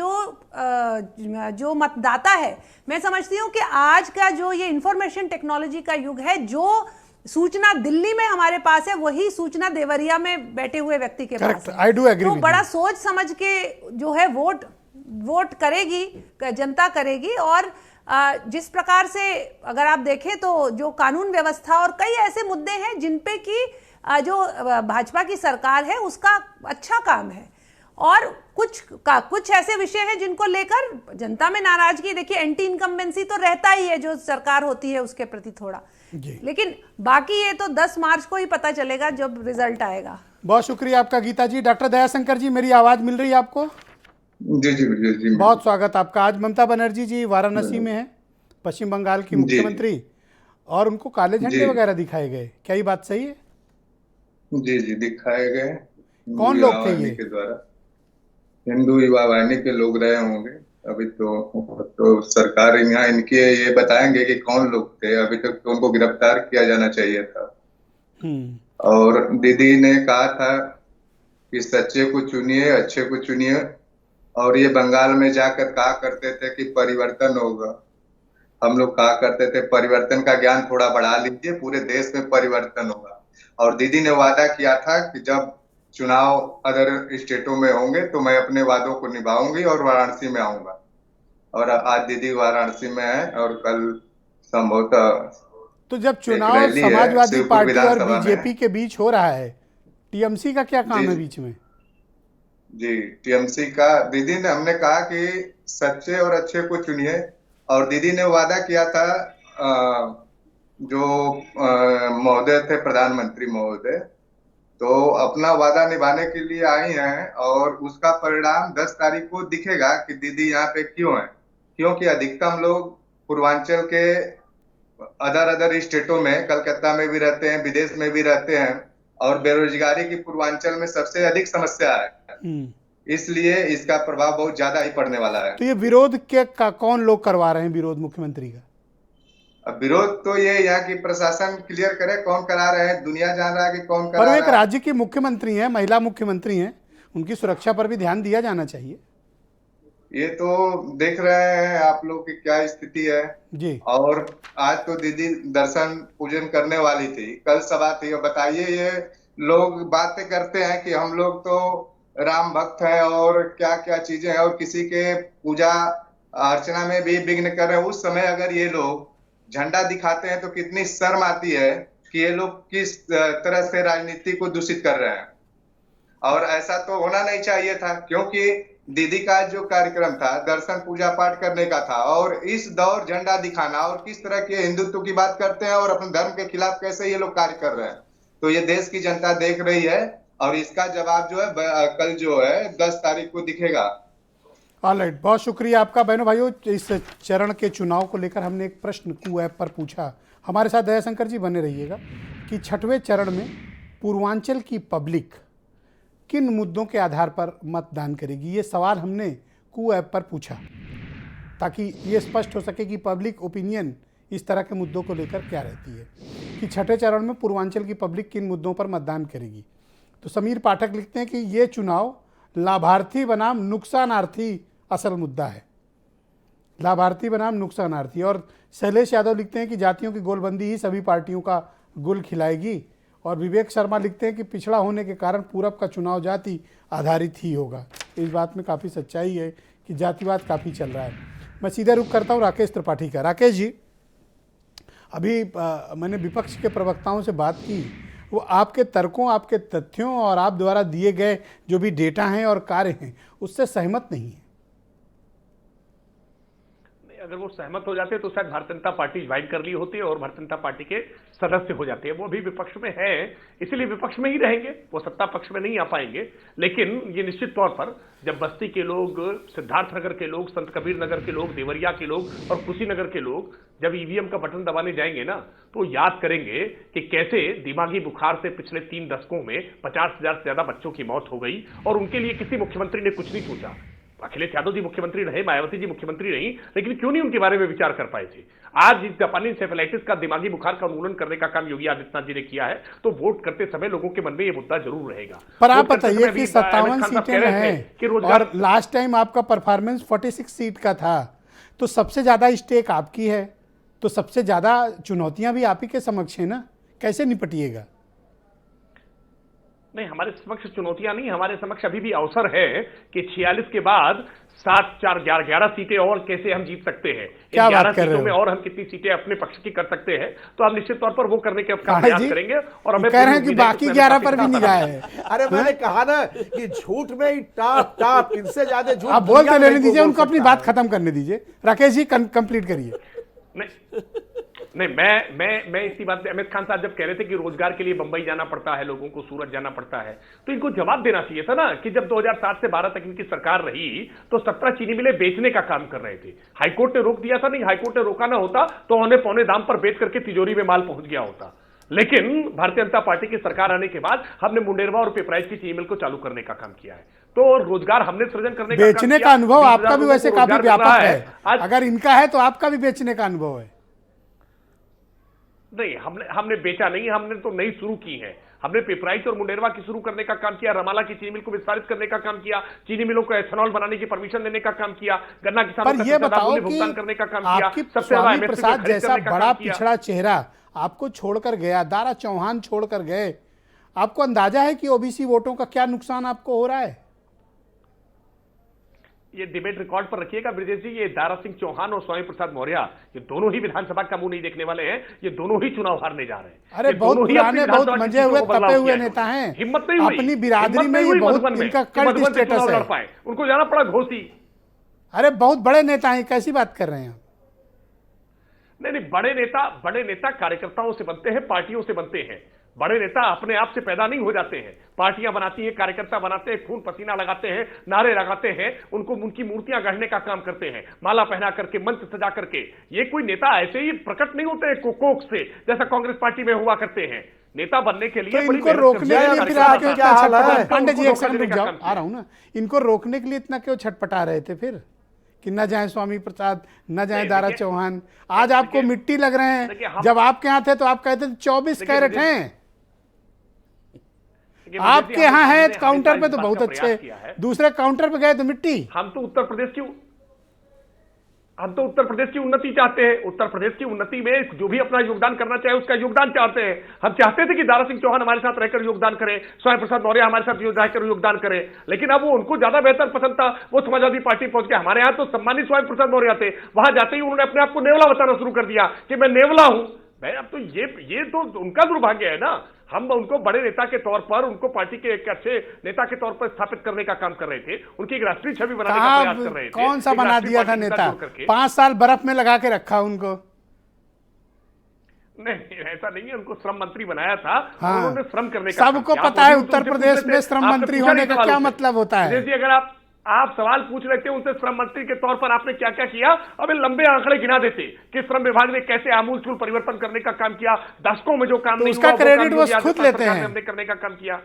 जो मतदाता है, मैं समझती हूँ कि आज का जो ये इंफॉर्मेशन टेक्नोलॉजी का युग है, जो सूचना दिल्ली में हमारे पास है वही सूचना देवरिया में बैठे हुए व्यक्ति के पास है। I do agree तो with बड़ा you. सोच समझ के जो है वोट करेगी, जनता करेगी। और जिस प्रकार से अगर आप देखें तो जो कानून व्यवस्था और कई ऐसे मुद्दे हैं जिन पे कि जो भाजपा की सरकार है उसका अच्छा काम है, और कुछ ऐसे विषय हैं जिनको लेकर जनता में नाराजगी। देखिए, एंटी इनकम्बेंसी तो रहता ही है जो सरकार होती है उसके प्रति थोड़ा, लेकिन बाकी ये तो 10 मार्च को ही पता चलेगा जब रिजल्ट आएगा। बहुत शुक्रिया आपका गीता जी। डॉक्टर दयाशंकर जी, मेरी आवाज मिल रही है आपको? जी जी जी, बहुत स्वागत आपका। आज ममता बनर्जी जी वाराणसी में हैं, पश्चिम बंगाल की मुख्यमंत्री, और उनको काले झंडे वगैरह दिखाए गए, क्या ये बात सही है? जी जी, दिखाए गए। कौन लोग थे ये? के द्वारा हिंदू युवा वाहिनी के लोग रहे होंगे। अभी तो सरकार यहाँ इनके ये बताएंगे कि कौन लोग थे। अभी तक तो उनको गिरफ्तार किया जाना चाहिए था। और दीदी ने कहा था कि सच्चे को चुनिए, अच्छे को चुनिए, और ये बंगाल में जाकर कहा करते थे कि परिवर्तन होगा। हम लोग कहा करते थे परिवर्तन का ज्ञान थोड़ा बढ़ा लीजिए, पूरे देश में परिवर्तन होगा। और दीदी ने वादा किया था कि जब चुनाव अदर स्टेटों में होंगे तो मैं अपने वादों को निभाऊंगी और वाराणसी में आऊंगा। और आज दीदी वाराणसी में है और कल संभवतः तो जब चुनाव समाजवादी पार्टी और बीजेपी के बीच हो रहा है, टीएमसी का क्या काम है बीच में? जी, टीएमसी का दीदी ने, हमने कहा कि सच्चे और अच्छे को चुनिए। और दीदी ने वादा किया था, जो महोदय थे प्रधानमंत्री महोदय, तो अपना वादा निभाने के लिए आई हैं और उसका परिणाम 10 तारीख को दिखेगा कि दीदी यहाँ पे क्यों है। क्योंकि अधिकतम लोग पूर्वांचल के अदर स्टेटों में, कलकत्ता में भी रहते हैं, विदेश में भी रहते हैं, और बेरोजगारी की पूर्वांचल में सबसे अधिक समस्या है। इसलिए इसका प्रभाव बहुत ज्यादा ही पड़ने वाला है। तो ये विरोध कौन लोग करवा रहे हैं, विरोध मुख्यमंत्री का? अब विरोध तो ये यहाँ की प्रशासन क्लियर करे कौन करा रहे हैं, दुनिया जान रहा है कि कौन करा रहा है। पर एक राज्य की मुख्यमंत्री हैं, महिला मुख्यमंत्री हैं, उनकी सुरक्षा पर भी ध्यान दिया जाना चाहिए। ये तो देख रहे हैं आप लोग की क्या स्थिति है जी। और आज तो दीदी दर्शन पूजन करने वाली थी, कल सभा थी। और बताइए, ये लोग बातें करते हैं कि हम लोग तो राम भक्त हैं और क्या क्या चीजें हैं, और किसी के पूजा अर्चना में भी विघ्न कर रहे हैं। उस समय अगर ये लोग झंडा दिखाते हैं तो कितनी शर्म आती है कि ये लोग किस तरह से राजनीति को दूषित कर रहे हैं। और ऐसा तो होना नहीं चाहिए था, क्योंकि दीदी का जो कार्यक्रम था दर्शन पूजा पाठ करने का था, और इस दौर झंडा दिखाना और किस तरह के हिंदुत्व की बात करते हैं और अपने धर्म के खिलाफ कैसे ये लोग कार्य कर रहे हैं, तो ये देश की जनता देख रही है। और इसका जवाब जो है कल जो है 10 तारीख को दिखेगा। ऑलराइट, बहुत शुक्रिया आपका। बहनों भाइयों, इस चरण के चुनाव को लेकर हमने एक प्रश्न क्यू ऐप पर पूछा, हमारे साथ दयाशंकर जी बने रहिएगा कि छठवें चरण में पूर्वांचल की पब्लिक किन मुद्दों के आधार पर मतदान करेगी, ये सवाल हमने कू ऐप पर पूछा ताकि ये स्पष्ट हो सके कि पब्लिक ओपिनियन इस तरह के मुद्दों को लेकर क्या रहती है कि छठे चरण में पूर्वांचल की पब्लिक किन मुद्दों पर मतदान करेगी। तो समीर पाठक लिखते हैं कि ये चुनाव लाभार्थी बनाम नुकसानार्थी असल मुद्दा है, लाभार्थी बनाम नुकसानार्थी। और शैलेश यादव लिखते हैं कि जातियों की गोलबंदी ही सभी पार्टियों का गुल खिलाएगी। और विवेक शर्मा लिखते हैं कि पिछड़ा होने के कारण पूरब का चुनाव जाति आधारित ही होगा। इस बात में काफ़ी सच्चाई है कि जातिवाद काफ़ी चल रहा है। मैं सीधे रुख करता हूँ राकेश त्रिपाठी का। राकेश जी, अभी मैंने विपक्ष के प्रवक्ताओं से बात की, वो आपके तर्कों, आपके तथ्यों और आप द्वारा दिए गए जो भी डेटा हैं और कार्य हैं उससे सहमत नहीं है। अगर वो सहमत हो जाते तो शायद भारतीय जनता पार्टी ज्वाइन कर ली होती और भारतीय जनता पार्टी के सदस्य हो जाते हैं। वो अभी विपक्ष में है, इसीलिए विपक्ष में ही रहेंगे, वो सत्ता पक्ष में नहीं आ पाएंगे। लेकिन ये निश्चित तौर पर जब बस्ती के लोग, सिद्धार्थनगर के लोग, संत कबीर नगर के लोग, देवरिया के लोग और कुशीनगर के लोग जब ईवीएम का बटन दबाने जाएंगे ना, तो याद करेंगे कि कैसे दिमागी बुखार से पिछले 3 दशकों में 50,000 से ज्यादा बच्चों की मौत हो गई और उनके लिए किसी मुख्यमंत्री ने कुछ नहीं सोचा। अखिलेश यादव जी मुख्यमंत्री रहे, मायावती जी मुख्यमंत्री रही, लेकिन क्यों नहीं उनके बारे में विचार कर पाए थे। आज इस जापानी इंसेफेलाइटिस का, दिमागी बुखार का उन्मूलन करने का काम योगी आदित्यनाथ जी ने किया है, तो वोट करते समय लोगों के मन में ये मुद्दा जरूर रहेगा। पर आप बताइए कि 57 सीटें हैं और लास्ट टाइम आपका परफॉर्मेंस 46 सीट का था, तो सबसे ज्यादा स्टेक आपकी है, तो सबसे ज्यादा चुनौतियां भी आप ही के समक्ष है ना, कैसे निपटिएगा? नहीं, हमारे समक्ष चुनौतियां नहीं, हमारे समक्ष अभी भी अवसर है कि 46 के बाद 7, 4, 11 सीटें और कैसे हम जीत सकते हैं। क्या 11 सीटों में और हम कितनी सीटें अपने पक्ष की कर सकते हैं, तो हम निश्चित तौर पर वो करने के प्रयास करेंगे। और हमें कह रहे हैं कि बाकी 11 पर भी निगाह है। अरे मैंने कहा ना कि झूठ में ही टाप इनसे ज्यादा झूठ आप बोलते लेने दीजिए, उनको अपनी बात खत्म करने दीजिए। राकेश जी कंप्लीट करिए। नहीं, मैं इसी बात पे, अमित खान साहब जब कह रहे थे कि रोजगार के लिए बंबई जाना पड़ता है, लोगों को सूरत जाना पड़ता है, तो इनको जवाब देना चाहिए था ना कि जब 2007 से 12 तक इनकी सरकार रही तो 17 चीनी मिलें बेचने का काम कर रहे थे। हाईकोर्ट ने रोक दिया था। नहीं, हाईकोर्ट ने रोका ना होता तो औने पौने दाम पर बेच करके तिजोरी में माल पहुंच गया होता। लेकिन भारतीय जनता पार्टी की सरकार आने के बाद हमने मुंडेरवा और पिपराइच की चीनी मिल को चालू करने का काम किया है। तो रोजगार हमने सृजन करने का बेचने का अनुभव आपका भी वैसे काफी व्यापक है। अगर इनका है तो आपका भी बेचने का अनुभव है। नहीं, हमने बेचा नहीं, हमने तो नई शुरू की है। हमने पिपराइच और मुंडेरवा की शुरू करने का काम किया, रमाला की चीनी मिल को विस्तारित करने का काम किया, चीनी मिलों को एथेनॉल बनाने की परमिशन देने का काम किया, गन्ना किसानों पर ये बताओ कि भुगतान करने का काम किया। आपकी स्वामी प्रसाद जैसा बड़ा पिछड़ा चेहरा आपको छोड़कर गया, दारा चौहान छोड़कर गए, आपको अंदाजा है कि ओबीसी वोटों का क्या नुकसान आपको हो रहा है? ये डिबेट रिकॉर्ड पर रखिएगा ब्रिजेश जी, ये दारा सिंह चौहान और स्वामी प्रसाद मौर्य ये दोनों ही विधानसभा का मुंह नहीं देखने वाले हैं, ये दोनों ही चुनाव हारने जा रहे हैं। अरे बहुत पुराने, बहुत मंजे हुए, तपे हुए नेता हैं। हिम्मत नहीं हुई, अपनी बिरादरी में ये बहुत इनका कल्ट स्टेटस है, उनको जाना पड़ा घोसी। अरे बहुत बड़े नेता हैं, कैसी बात कर रहे हैं? नहीं, बड़े नेता कार्यकर्ताओं से बनते हैं, पार्टियों से बनते हैं। बड़े नेता अपने आप से पैदा नहीं हो जाते हैं, पार्टियां बनाती हैं, कार्यकर्ता बनाते हैं, खून पसीना लगाते हैं, नारे लगाते हैं, उनकी मूर्तियां गढ़ने का काम करते हैं, माला पहना करके, मंच सजा करके। ये कोई नेता ऐसे ही प्रकट नहीं होते हैं कोक से, जैसा कांग्रेस पार्टी में हुआ करते हैं। नेता बनने के लिए तो इनको रोकने के लिए फिर आपके क्या हाल है? पांडे जी एक सेकंड रुक जाओ, आ रहा हूं ना। इनको रोकने के लिए इतना क्यों छटपटा रहे थे फिर कि न जाए स्वामी प्रसाद, न जाए दारा चौहान? आज आपको मिट्टी लग रहे हैं। जब आपके यहाँ थे तो आप कहते थे 24 कैरेट हैं, आपके यहाँ है काउंटर पे तो बहुत अच्छे, दूसरे काउंटर पे गए तो मिट्टी। हम तो उत्तर प्रदेश की उन्नति चाहते हैं। उत्तर प्रदेश की उन्नति में जो भी अपना योगदान करना चाहे उसका योगदान चाहते हैं। हम चाहते थे कि दारा सिंह चौहान हमारे साथ रहकर योगदान करें, स्वामी प्रसाद मौर्य हमारे साथ रहकर योगदान करें, लेकिन अब वो उनको ज्यादा बेहतर पसंद था, वो समाजवादी पार्टी पहुंच गए। हमारे यहाँ तो सम्मानित स्वामी प्रसाद मौर्य थे, वहां जाते ही उन्होंने अपने आप को नेवला बताना शुरू कर दिया कि मैं नेवला हूं। भाई अब तो ये तो उनका दुर्भाग्य है ना। हम उनको बड़े नेता के तौर पर, उनको पार्टी के एक अच्छे नेता के तौर पर स्थापित करने का काम कर रहे थे, उनकी एक राष्ट्रीय छवि बनाने का प्रयास कर रहे थे। कौन सा बना दिया था नेता? 5 साल बर्फ में लगा के रखा उनको। नहीं, ऐसा नहीं है, उनको श्रम मंत्री बनाया था। हाँ, उन्होंने श्रम करने का सबको पता है उत्तर प्रदेश में श्रम मंत्री होने का क्या मतलब होता है। अगर आप आप सवाल पूछ रहे थे उनसे, श्रम मंत्री के तौर पर आपने क्या क्या किया। अब लंबे आंकड़े गिना देते कि श्रम विभाग ने कैसे आमूलचूल परिवर्तन करने का काम किया, दशकों में जो काम तो नहीं उसका हुआ क्रेडिट वो वो खुद लेते हैं। हमने करने का काम किया।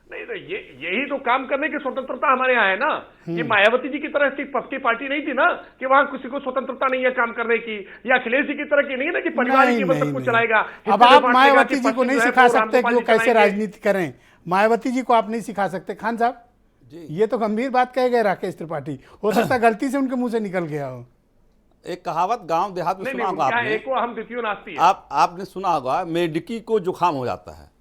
नहीं तो यही तो काम करने की स्वतंत्रता हमारे यहाँ है ना। ये मायावती जी की तरह की पक्की पार्टी नहीं थी ना कि वहां किसी को स्वतंत्रता नहीं है काम करने की, या अखिलेश जी की तरह की नहीं है ना कि परिवार की बस सब कुछ चलाएगा। अब आप मायावती जी को नहीं सिखा सकते कि वो कैसे राजनीति करें। मायावती जी को आप नहीं सिखा सकते। खान साहब ये तो गंभीर बात कह गए राकेश त्रिपाठी, हो सकता है गलती से उनके मुंह से निकल गया हो। एक कहावत गांव देहात में सुना होगा आपने, हम द्वितीय नास्ती है। आपने सुना होगा, मेडिकी को जुकाम हो जाता है।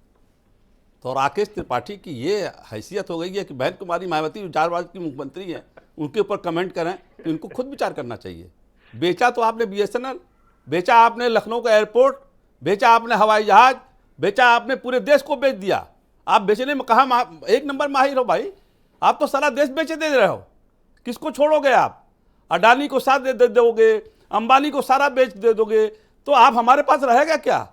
तो राकेश त्रिपाठी की ये हैसियत हो गई है कि बहन कुमारी मायावती जो 4 बार की मुख्यमंत्री हैं उनके ऊपर कमेंट करें तो इनको खुद विचार करना चाहिए। बेचा तो आपने BSNL, बेचा आपने लखनऊ का एयरपोर्ट, बेचा आपने हवाई जहाज, बेचा आपने पूरे देश को बेच दिया। आप बेचने में कहा एक नंबर माहिर हो भाई, आप तो सारा देश बेचे दे रहे हो। किसको छोड़ोगे आप? अडानी को साथ दे दोगे, अंबानी को सारा बेच दे दोगे, तो आप हमारे पास रहेगा क्या?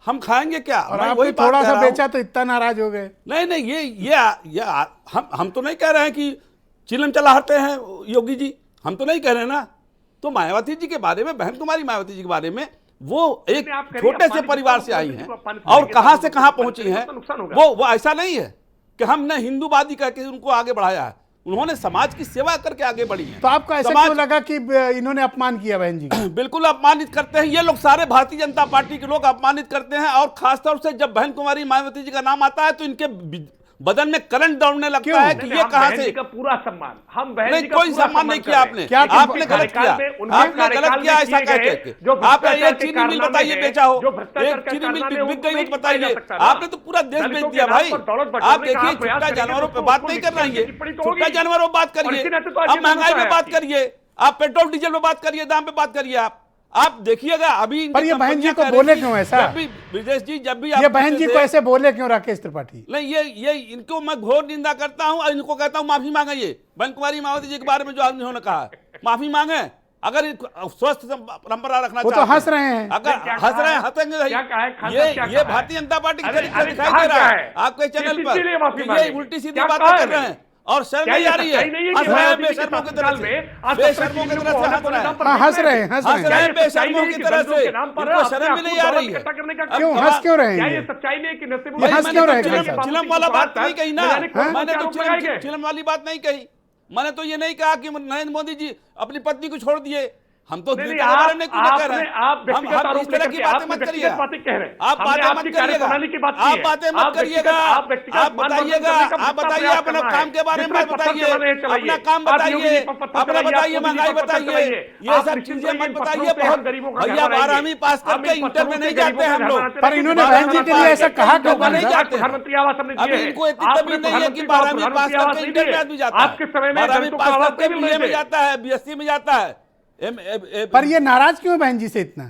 हम खाएंगे क्या? और आप वही थोड़ा सा बेचा तो इतना नाराज हो गए। नहीं ये हम तो नहीं कह रहे हैं कि चिलम चलाते हैं योगी जी, हम तो नहीं कह रहे ना। तो मायावती जी के बारे में, बहन कुमारी मायावती जी के बारे में, वो एक छोटे से परिवार से आई हैं और कहां से कहां पहुंची हैं, वो ऐसा नहीं है कि हमने हिंदूवादी कह के उनको आगे बढ़ाया है। उन्होंने समाज की सेवा करके आगे बढ़ी है। तो आपको ऐसा क्यों लगा कि इन्होंने अपमान किया बहन जी? बिल्कुल अपमानित करते हैं ये लोग, सारे भारतीय जनता पार्टी के लोग अपमानित करते हैं। और खासतौर से जब बहन कुमारी मायावती जी का नाम आता है तो इनके बदन में करंट दौड़ने लगता है कि ये कहां से। का पूरा सम्मान, हम बहन नहीं, कोई सम्मान नहीं किया आपने। आपने गलत किया, आपने गलत किया ऐसा कहते। आपने एक चीनी मिल बताइए बेचा हो, एक चीनी मिल बिक गई हो बताइए। आपने तो पूरा देश बेच दिया भाई। आप देखिए, छुट्टा जानवरों पे बात नहीं कर रहे हैं, छुट्टा जानवरों पर बात करिए, आप महंगाई पे बात करिए, आप पेट्रोल डीजल पे बात करिए, दाम पे बात करिए। आप देखिएगा अभी। पर ये बहन जी को बोले क्यों ऐसा? ब्रिजेश जी जब भी ये बहन जी को ऐसे बोले क्यों राकेश त्रिपाठी? नहीं, ये इनको मैं घोर निंदा करता हूं और इनको कहता हूं माफी मांगे। ये बहन कुमारी मायावती जी के बारे में जो आदमी उन्होंने कहा है, माफी मांगे। अगर स्वस्थ परंपरा रखना वो तो हंस रहे हैं, अगर हंस रहे हैं, हंसेंगे नहीं। ये भारतीय जनता पार्टी की तरीका दिखाई दे रहा है आपके चैनल पर। ये उल्टी सीधी बातें कर रहे हैं और शर्म नहीं आ रही है। हंस रहे हैं बेशर्मों की तरह से, बेशर्मों की तरह से हंस रहे हैं। हंस रहे हैं बेशर्मों की तरह से, इनको शर्म भी नहीं आ रही है। क्यों हंस क्यों रहे हैं? सच्चाई नहीं कि हंस क्यों रहे हैं? चिलम वाला बात नहीं कही ना, मैंने तो चिलम वाली बात नहीं कही। मैंने तो ये नहीं कहा कि नरेंद्र मोदी जी अपनी पत्नी को छोड़ दिए। हम तो नहीं, आप व्यक्तिगत आरोप इस तरह की बातें मत करिए। आप कह रहे हैं, आप बातें मत करिएगा, आप बातें मत करिएगा। आप बताइएगा, आप बताइए अपना काम के बारे में बताइए, अपना काम बताइए, अपना बताइए, महंगाई बताइए, ये सब चीजें मत बताइए। बहुत भैया 12वीं पास करके इंटर में नहीं जाते हम लोग। पर इन्होंने बहन जी के लिए ऐसा कहा क्यों? नहीं जाते। प्रधानमंत्री आवास हमने दिए अभी इनको इतनी कमी नहीं है कि 12वीं पास करके इंटर में आदमी जाता है। आपके समय में 12वीं पास करके BA में जाता है, BSc में जाता है। पर ये नाराज क्यों है बहन जी से इतना?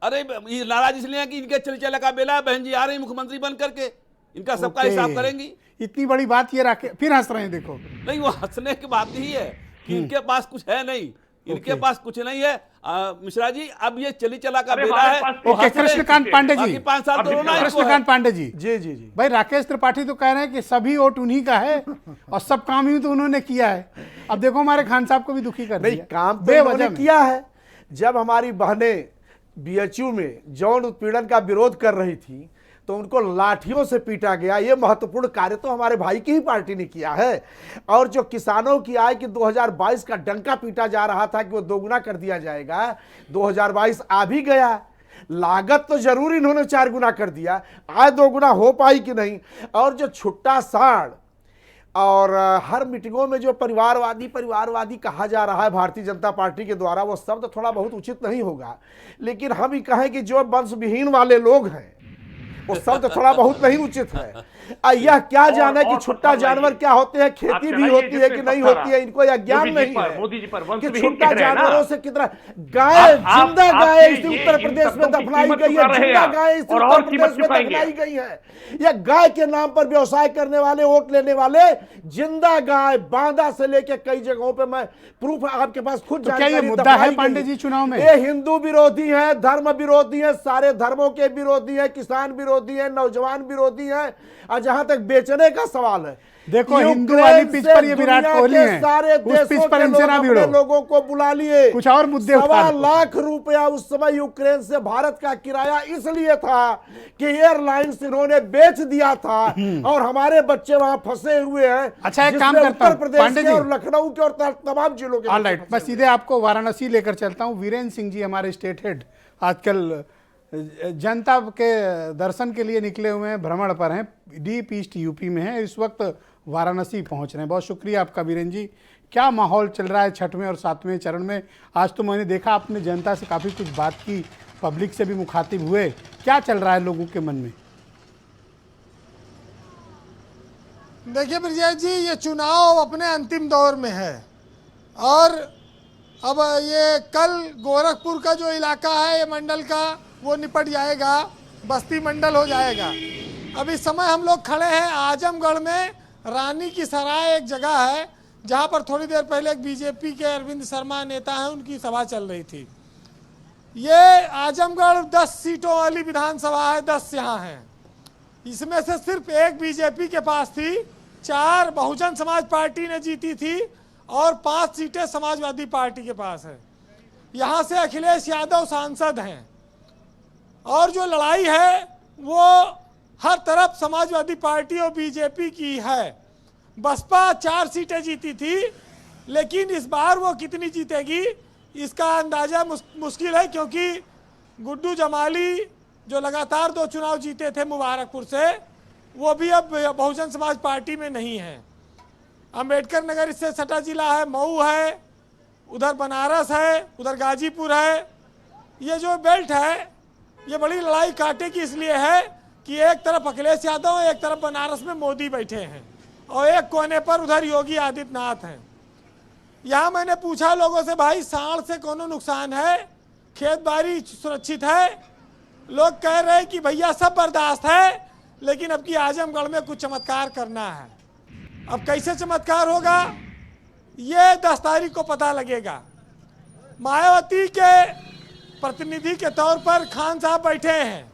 अरे ये नाराज इसलिए है कि इनके चलचला का बेला है। बहन जी आ रही मुख्यमंत्री बन करके, इनका सबका हिसाब करेंगी। इतनी बड़ी बात ये रखे, फिर हंस रहे हैं। देखो नहीं, वो हंसने की बात ही है कि इनके पास कुछ है नहीं, इनके पास कुछ नहीं है। मिश्रा जी, अब ये चली चला का बेला है। ओके, कृष्णकांत पांडे जी, 5 साल तो रोना। कृष्णकांत पांडे जी, जी जी जी भाई राकेश त्रिपाठी तो कह रहे हैं कि सभी वोट उन्हीं का है और सब काम ही तो उन्होंने किया है। अब देखो हमारे खान साहब को भी दुखी कर दिया। नहीं, काम तो उन्होंने किया है। जब हमारी बहनें BHU में यौन उत्पीड़न का विरोध कर रही थी तो उनको लाठियों से पीटा गया। ये महत्वपूर्ण कार्य तो हमारे भाई की ही पार्टी ने किया है। और जो किसानों की आय कि 2022 का डंका पीटा जा रहा था कि वो दोगुना कर दिया जाएगा, 2022 आ भी गया। लागत तो जरूर इन्होंने 4 गुना कर दिया, आय 2 गुना हो पाई कि नहीं। और जो छुट्टा साड़ और हर मीटिंगों में जो परिवारवादी कहा जा रहा है भारतीय जनता पार्टी के द्वारा, वो शब्द थोड़ा बहुत उचित नहीं होगा। लेकिन हम ही कहें कि जो वंशविहीन वाले लोग हैं वो शब्द थोड़ा बहुत नहीं उचित है। यह क्या जाने कि छुट्टा जानवर क्या होते हैं, खेती भी होती है कि नहीं होती है, इनको यह ज्ञान नहीं है कि छुट्टा जानवरों से कितना गाय, जिंदा गाय इस उत्तर प्रदेश में दफनाई गई है, जिंदा गाय इस उत्तर प्रदेश में दफनाई गई है। यह गाय के नाम पर व्यवसाय करने वाले, वोट लेने वाले, जिंदा गाय बांदा से लेके कई जगहों पे मैं प्रूफ आपके पास खुद क्या ये मुद्दा है पांडे जी चुनाव में? ये हिंदू विरोधी है, धर्म विरोधी है, सारे धर्मों के विरोधी है, किसान विरोधी विरोधी हैं, नौजवान विरोधी हैं। और जहां तक बेचने का सवाल है, देखो हिंदू वाली पिच पर ये विराट कोहली हैं, सारे उस पिच पर इनसे ना भिड़ो, लोगों को बुला लिए। कुछ और मुद्दे उठा लो। 1.25 लाख रुपया उस समय यूक्रेन से भारत का किराया इसलिए था कि एयरलाइंस इन्होंने बेच दिया था और हमारे बच्चे वहां फंसे हुए हैं। अच्छा, एक काम करता हूं, उत्तर प्रदेश पांडे के जी और लखनऊ के और तमाम जिलों के। ऑलराइट, मैं सीधे आपको वाराणसी लेकर चलता हूं। वीरेंद्र सिंह जी हमारे स्टेट हेड आजकल जनता के दर्शन के लिए निकले हुए हैं, भ्रमण पर हैं, डीप ईस्ट यूपी में हैं, इस वक्त वाराणसी पहुंच रहे हैं। बहुत शुक्रिया आपका वीरेंद्र जी। क्या माहौल चल रहा है 6वें और 7वें चरण में? आज तो मैंने देखा आपने जनता से काफ़ी कुछ बात की, पब्लिक से भी मुखातिब हुए, क्या चल रहा है लोगों के मन में? देखिए ब्रिजेश जी, ये चुनाव अपने अंतिम दौर में है और अब ये कल गोरखपुर का जो इलाका है ये मंडल का वो निपट जाएगा, बस्ती मंडल हो जाएगा। अब इस समय हम लोग खड़े हैं आजमगढ़ में, रानी की सराय एक जगह है जहां पर थोड़ी देर पहले एक बीजेपी के अरविंद शर्मा नेता हैं, उनकी सभा चल रही थी। ये आजमगढ़ 10 सीटों वाली विधानसभा है, 10 यहाँ हैं। इसमें से सिर्फ एक बीजेपी के पास थी, 4 बहुजन समाज पार्टी ने जीती थी और 5 सीटें समाजवादी पार्टी के पास है। यहाँ से अखिलेश यादव सांसद हैं और जो लड़ाई है वो हर तरफ समाजवादी पार्टी और बीजेपी की है। बसपा 4 सीटें जीती थी, लेकिन इस बार वो कितनी जीतेगी इसका अंदाजा मुश्किल है, क्योंकि गुड्डू जमाली जो लगातार 2 चुनाव जीते थे मुबारकपुर से, वो भी अब बहुजन समाज पार्टी में नहीं है। अंबेडकर नगर इससे सटा जिला है, मऊ है, उधर बनारस है, उधर गाजीपुर है। ये जो बेल्ट है ये बड़ी लड़ाई कांटे की इसलिए है कि एक तरफ अखिलेश यादव, एक तरफ बनारस में मोदी बैठे हैं और एक कोने पर उधर योगी आदित्यनाथ हैं। यहाँ मैंने पूछा लोगों से, भाई सांड से कौन नुकसान है, खेत बाड़ी सुरक्षित है? लोग कह रहे हैं कि भैया सब बर्दाश्त है, लेकिन अब की आजमगढ़ में कुछ चमत्कार करना है। अब कैसे चमत्कार होगा ये 10 तारीख को पता लगेगा। मायावती के प्रतिनिधि के तौर पर खान साहब बैठे हैं,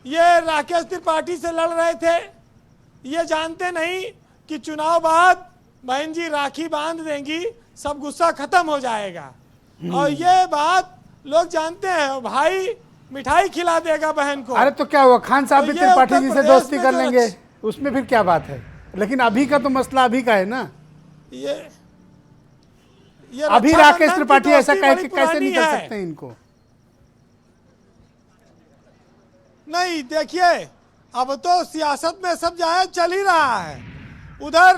ये राकेश त्रिपाठी से लड़ रहे थे। ये जानते नहीं कि चुनाव बाद बहन जी राखी बांध देंगी, सब गुस्सा खत्म हो जाएगा। और ये बात लोग जानते हैं, भाई मिठाई खिला देगा बहन को। अरे तो क्या हुआ, खान साहब भी त्रिपाठी जी से दोस्ती कर लेंगे, उसमें फिर क्या बात है? लेकिन अभी का तो मसला अभी का है ना। ये अभी राकेश त्रिपाठी ऐसा कैसे नहीं कर सकते इनको? नहीं, देखिए अब तो सियासत में सब जायज चल ही रहा है। उधर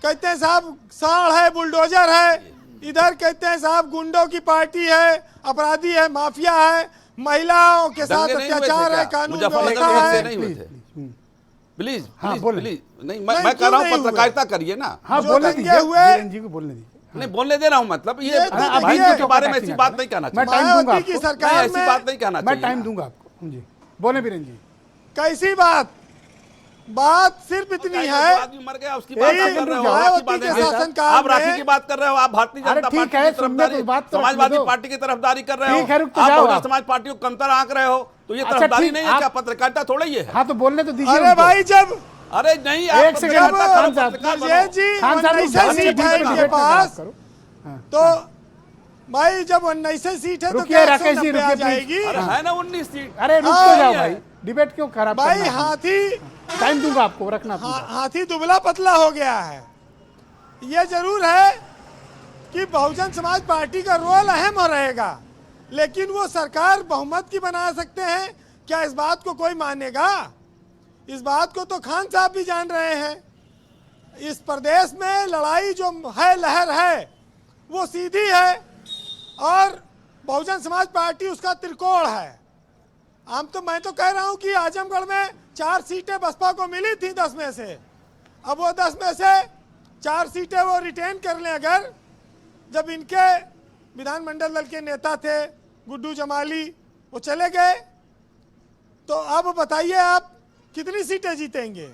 कहते हैं साहब सांड है, बुलडोजर है, इधर कहते हैं साहब गुंडों की पार्टी है, अपराधी है, माफिया है, महिलाओं के साथ अत्याचार है, कानून व्यवस्था है। प्लीज हाँ, प्लीज नहीं, मैं कह रहा हूँ पत्रकारिता करिए ना। हाँ, बोलने दीजिए जी को बोलने दीजिए। नहीं बोलने दे रहा हूँ, मतलब ये भाई के बारे में ऐसी बात नहीं कहना चाहिए। मैं टाइम दूंगा आपको, ऐसी बात नहीं कहना चाहिए। मैं टाइम दूंगा आपको जी। बोले वीरेंद्र जी। कैसी बात? बात सिर्फ इतनी है, आदमी मर गया उसकी बात कर रहे हो, आप राखी की बात कर रहे हो, आप भारतीय जनता पार्टी की तरफदारी, समाजवादी पार्टी की तरफदारी कर रहे हो, आप बहुजन समाज पार्टी को कमतर आंक रहे हो, तो ये तरफदारी नहीं है क्या? पत्रकारिता थोड़ा ही है। हाँ तो बोलने तो दीजिए। अरे भाई जब अरे नहीं, एक सेकंड खान साहब के पास तो भाई जब 19 सीट है तो क्या राकेश जी रुकिए जाएगी? है ना 19 सीट। अरे रुक तो जाओ भाई, डिबेट क्यों खराब भाई? हाथी टाइम दूंगा आपको, रखना। हाथी दुबला पतला हो गया है। ये जरूर है कि बहुजन समाज पार्टी का रोल अहम हो रहेगा, लेकिन वो सरकार बहुमत की बना सकते हैं क्या? इस बात को कोई मानेगा? इस बात को तो खान साहब भी जान रहे हैं। इस प्रदेश में लड़ाई जो है, लहर है, वो सीधी है और बहुजन समाज पार्टी उसका त्रिकोण है। मैं तो कह रहा हूं कि आजमगढ़ में 4 सीटें बसपा को मिली थी 10 में से, अब वो 10 में से 4 सीटें वो रिटेन कर लें। अगर जब इनके विधानमंडल दल के नेता थे गुड्डू जमाली, वो चले गए, तो अब बताइए आप कितनी सीटें जीतेंगे?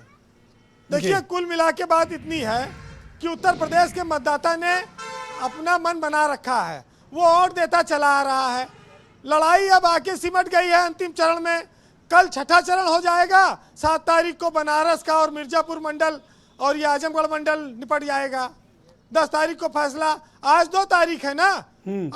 देखिए कुल मिला के बात इतनी है कि उत्तर प्रदेश के मतदाता ने अपना मन बना रखा है, वो वोट देता चला आ रहा है। लड़ाई अब आके सिमट गई है अंतिम चरण में। कल छठा चरण हो जाएगा, 7 तारीख को बनारस का और मिर्जापुर मंडल और ये आजमगढ़ मंडल निपट जाएगा। 10 तारीख को फैसला, आज 2 तारीख है ना,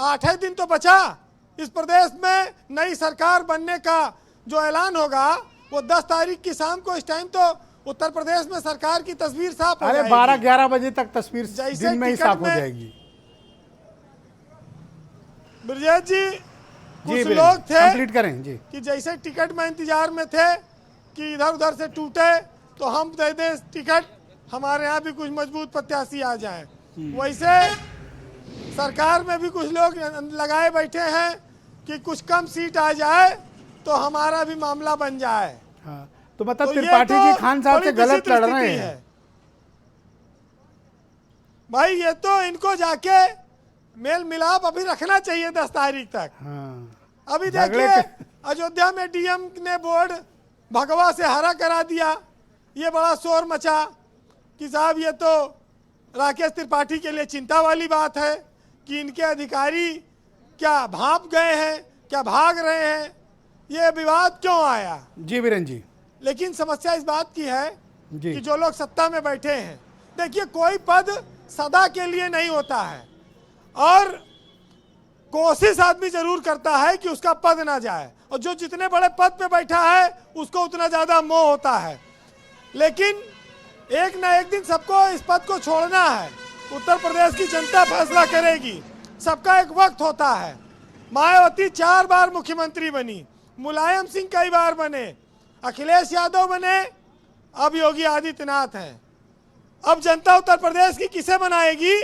8 दिन तो बचा। इस प्रदेश में नई सरकार बनने का जो ऐलान होगा वो 10 तारीख की शाम को, इस टाइम तो उत्तर प्रदेश में सरकार की तस्वीर साफ हो जाएगी। 12-11 बजे तक तस्वीर जैसे दिन में ही टिकट साफ हो में- जाएगी। ब्रजेश जी, कुछ वीरेंद्र, लोग थे कंप्लीट करें जी। कि जैसे टिकट में इंतजार में थे कि इधर उधर से टूटे तो हम दे दें टिकट, हमारे यहाँ भी कुछ मजबूत प्रत्याशी आ जाए। वैसे सरकार में भी कुछ लोग लगाए बैठे हैं कि कुछ कम सीट आ जाए तो हमारा भी मामला बन जाए। हाँ, तो मतलब तो ये त्रिपाठी तो जी खान साहब से बड़ी गलत विचित्र लड़ रहे स्थिति हैं। है। भाई ये तो इनको जाके मेल मिलाप अभी रखना चाहिए 10 तारीख तक। हाँ, अभी झगड़े देखिए के- अयोध्या में डीएम ने बोर्ड भगवा से हरा करा दिया। ये बड़ा शोर मचा कि साहब ये तो राकेश त्रिपाठी के लिए चिंता वाली बात है कि इनके अधिकारी क्या भाप गए हैं, क्या भाग रहे हैं, ये विवाद क्यों आया। जी वीरेंद्र जी। लेकिन समस्या इस बात की है जी। कि जो लोग सत्ता में बैठे हैं, देखिए कोई पद सदा के लिए नहीं होता है और कोशिश आदमी जरूर करता है कि उसका पद ना जाए, और जो जितने बड़े पद पे बैठा है उसको उतना ज्यादा मोह होता है। लेकिन एक ना एक दिन सबको इस पद को छोड़ना है। उत्तर प्रदेश की जनता फैसला करेगी, सबका एक वक्त होता है। मायावती 4 बार मुख्यमंत्री बनी, मुलायम सिंह कई बार बने, अखिलेश यादव बने, अब योगी आदित्यनाथ हैं। अब जनता उत्तर प्रदेश की किसे बनाएगी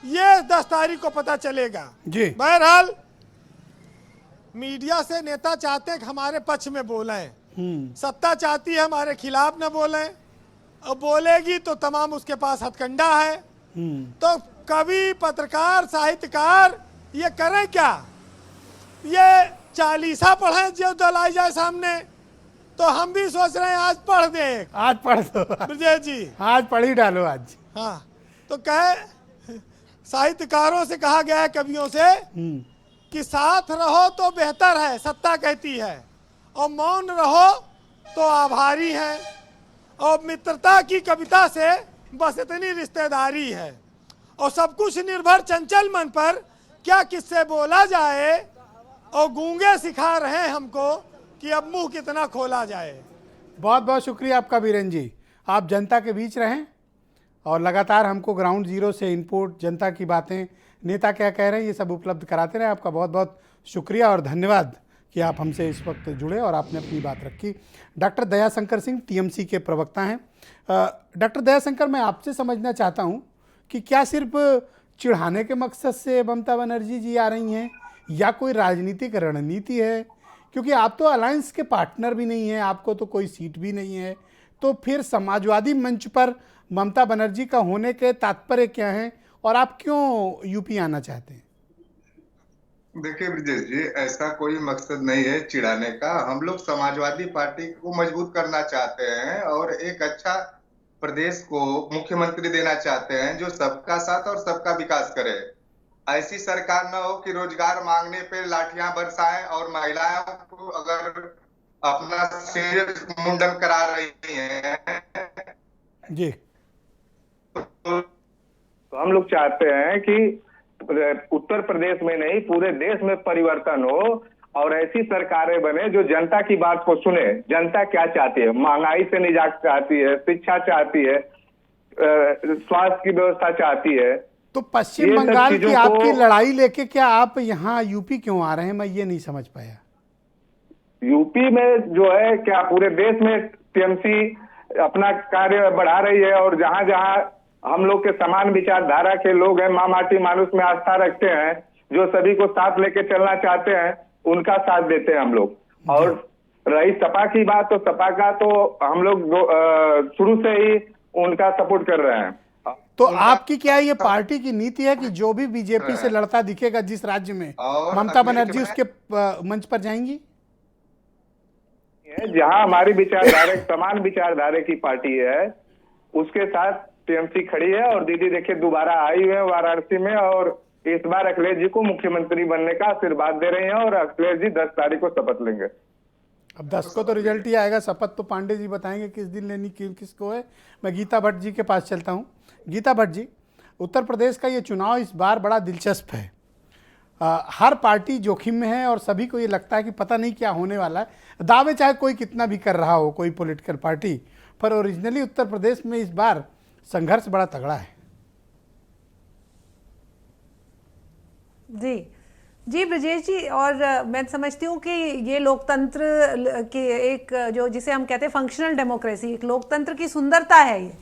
ये 10 तारीख को पता चलेगा। जी। बहरहाल मीडिया से नेता चाहते हैं कि हमारे पक्ष में बोलें, सत्ता चाहती है हमारे खिलाफ न बोलें, अब बोलेगी तो तमाम उसके पास हथकंडा है। तो कवि, पत्रकार, साहित्यकार ये करें क्या? ये 40 पढ़ें जो दल आ जाए सामने, तो हम भी सोच रहे हैं आज पढ़ दें। आज पढ़ दो ब्रजेश जी, आज पढ़ ही डालो आज। हाँ, तो कहे साहित्यकारों से कहा गया है, कवियों से, कि साथ रहो तो बेहतर है, सत्ता कहती है, और मौन रहो तो आभारी है, और मित्रता की कविता से बस इतनी रिश्तेदारी है, और सब कुछ निर्भर चंचल मन पर, क्या किससे बोला जाए, और गूंगे सिखा रहे हैं हमको कि अब मुंह कितना खोला जाए। बहुत बहुत शुक्रिया आपका वीरेंद्र जी। आप जनता के बीच रहें और लगातार हमको ग्राउंड जीरो से इनपुट, जनता की बातें, नेता क्या कह रहे हैं, ये सब उपलब्ध कराते रहे। आपका बहुत बहुत शुक्रिया और धन्यवाद कि आप हमसे इस वक्त जुड़े और आपने अपनी बात रखी। डॉक्टर दयाशंकर सिंह टीएमसी के प्रवक्ता हैं। डॉक्टर दयाशंकर, मैं आपसे समझना चाहता हूं कि क्या सिर्फ चिढ़ाने के मकसद से ममता बनर्जी जी आ रही हैं या कोई राजनीतिक रणनीति है? क्योंकि आप तो अलायंस के पार्टनर भी नहीं हैं, आपको तो कोई सीट भी नहीं है, तो फिर समाजवादी मंच पर ममता बनर्जी का होने के तात्पर्य क्या है और आप क्यों यूपी आना चाहते हैं? देखिए ब्रजेश जी, ऐसा कोई मकसद नहीं है चिढ़ाने का। हम लोग समाजवादी पार्टी को मजबूत करना चाहते हैं और एक अच्छा प्रदेश को मुख्यमंत्री देना चाहते हैं जो सबका साथ और सबका विकास करे। ऐसी सरकार न हो कि रोजगार मांगने पे लाठियां बरसाएं और महिलाओं को अगर अपना सिर मुंडन करा रही हैं जी, तो हम लोग चाहते हैं कि उत्तर प्रदेश में नहीं पूरे देश में परिवर्तन हो और ऐसी सरकारें बने जो जनता की बात को सुने। जनता क्या चाहती है? महंगाई से निजात चाहती है, शिक्षा चाहती है, स्वास्थ्य की व्यवस्था चाहती है। तो पश्चिम बंगाल की आपकी लड़ाई लेके क्या आप यहाँ यूपी क्यों आ रहे हैं, मैं ये नहीं समझ पाया। यूपी में जो है क्या पूरे देश में टीएमसी अपना कार्य बढ़ा रही है और जहां जहां हम लोग के समान विचारधारा के लोग हैं, माँ माटी मानुष में आस्था रखते हैं, जो सभी को साथ लेके चलना चाहते हैं, उनका साथ देते हैं हम लोग। और रही सपा की बात, तो सपा का तो हम लोग शुरू से ही उनका सपोर्ट कर रहे हैं। तो आपकी क्या ये पार्टी की नीति है कि जो भी बीजेपी से लड़ता दिखेगा जिस राज्य में, ममता बनर्जी उसके मंच पर जाएंगी? जहां हमारी विचारधारा समान विचारधारा की पार्टी है उसके साथ टीएमसी खड़ी है। और दीदी देखिए दोबारा आई हुए वाराणसी में और इस बार अखिलेश जी को मुख्यमंत्री बनने का आशीर्वाद दे रहे हैं और अखिलेश जी 10 तारीख को शपथ लेंगे। अब 10 को तो रिजल्ट ही आएगा, शपथ तो पांडे जी बताएंगे किस दिन लेनी किसको है। मैं गीता भट्ट जी के पास चलता हूँ। गीता भट्ट जी, उत्तर प्रदेश का ये चुनाव इस बार बड़ा दिलचस्प है। हर पार्टी जोखिम में है और सभी को ये लगता है कि पता नहीं क्या होने वाला है। दावे चाहे कोई कितना भी कर रहा हो, कोई पॉलिटिकल पार्टी, पर ओरिजिनली उत्तर प्रदेश में इस बार संघर्ष बड़ा तगड़ा है। जी ब्रजेश जी, और मैं समझती हूँ कि ये लोकतंत्र के एक जो जिसे हम कहते हैं फंक्शनल डेमोक्रेसी, एक लोकतंत्र की सुंदरता है ये,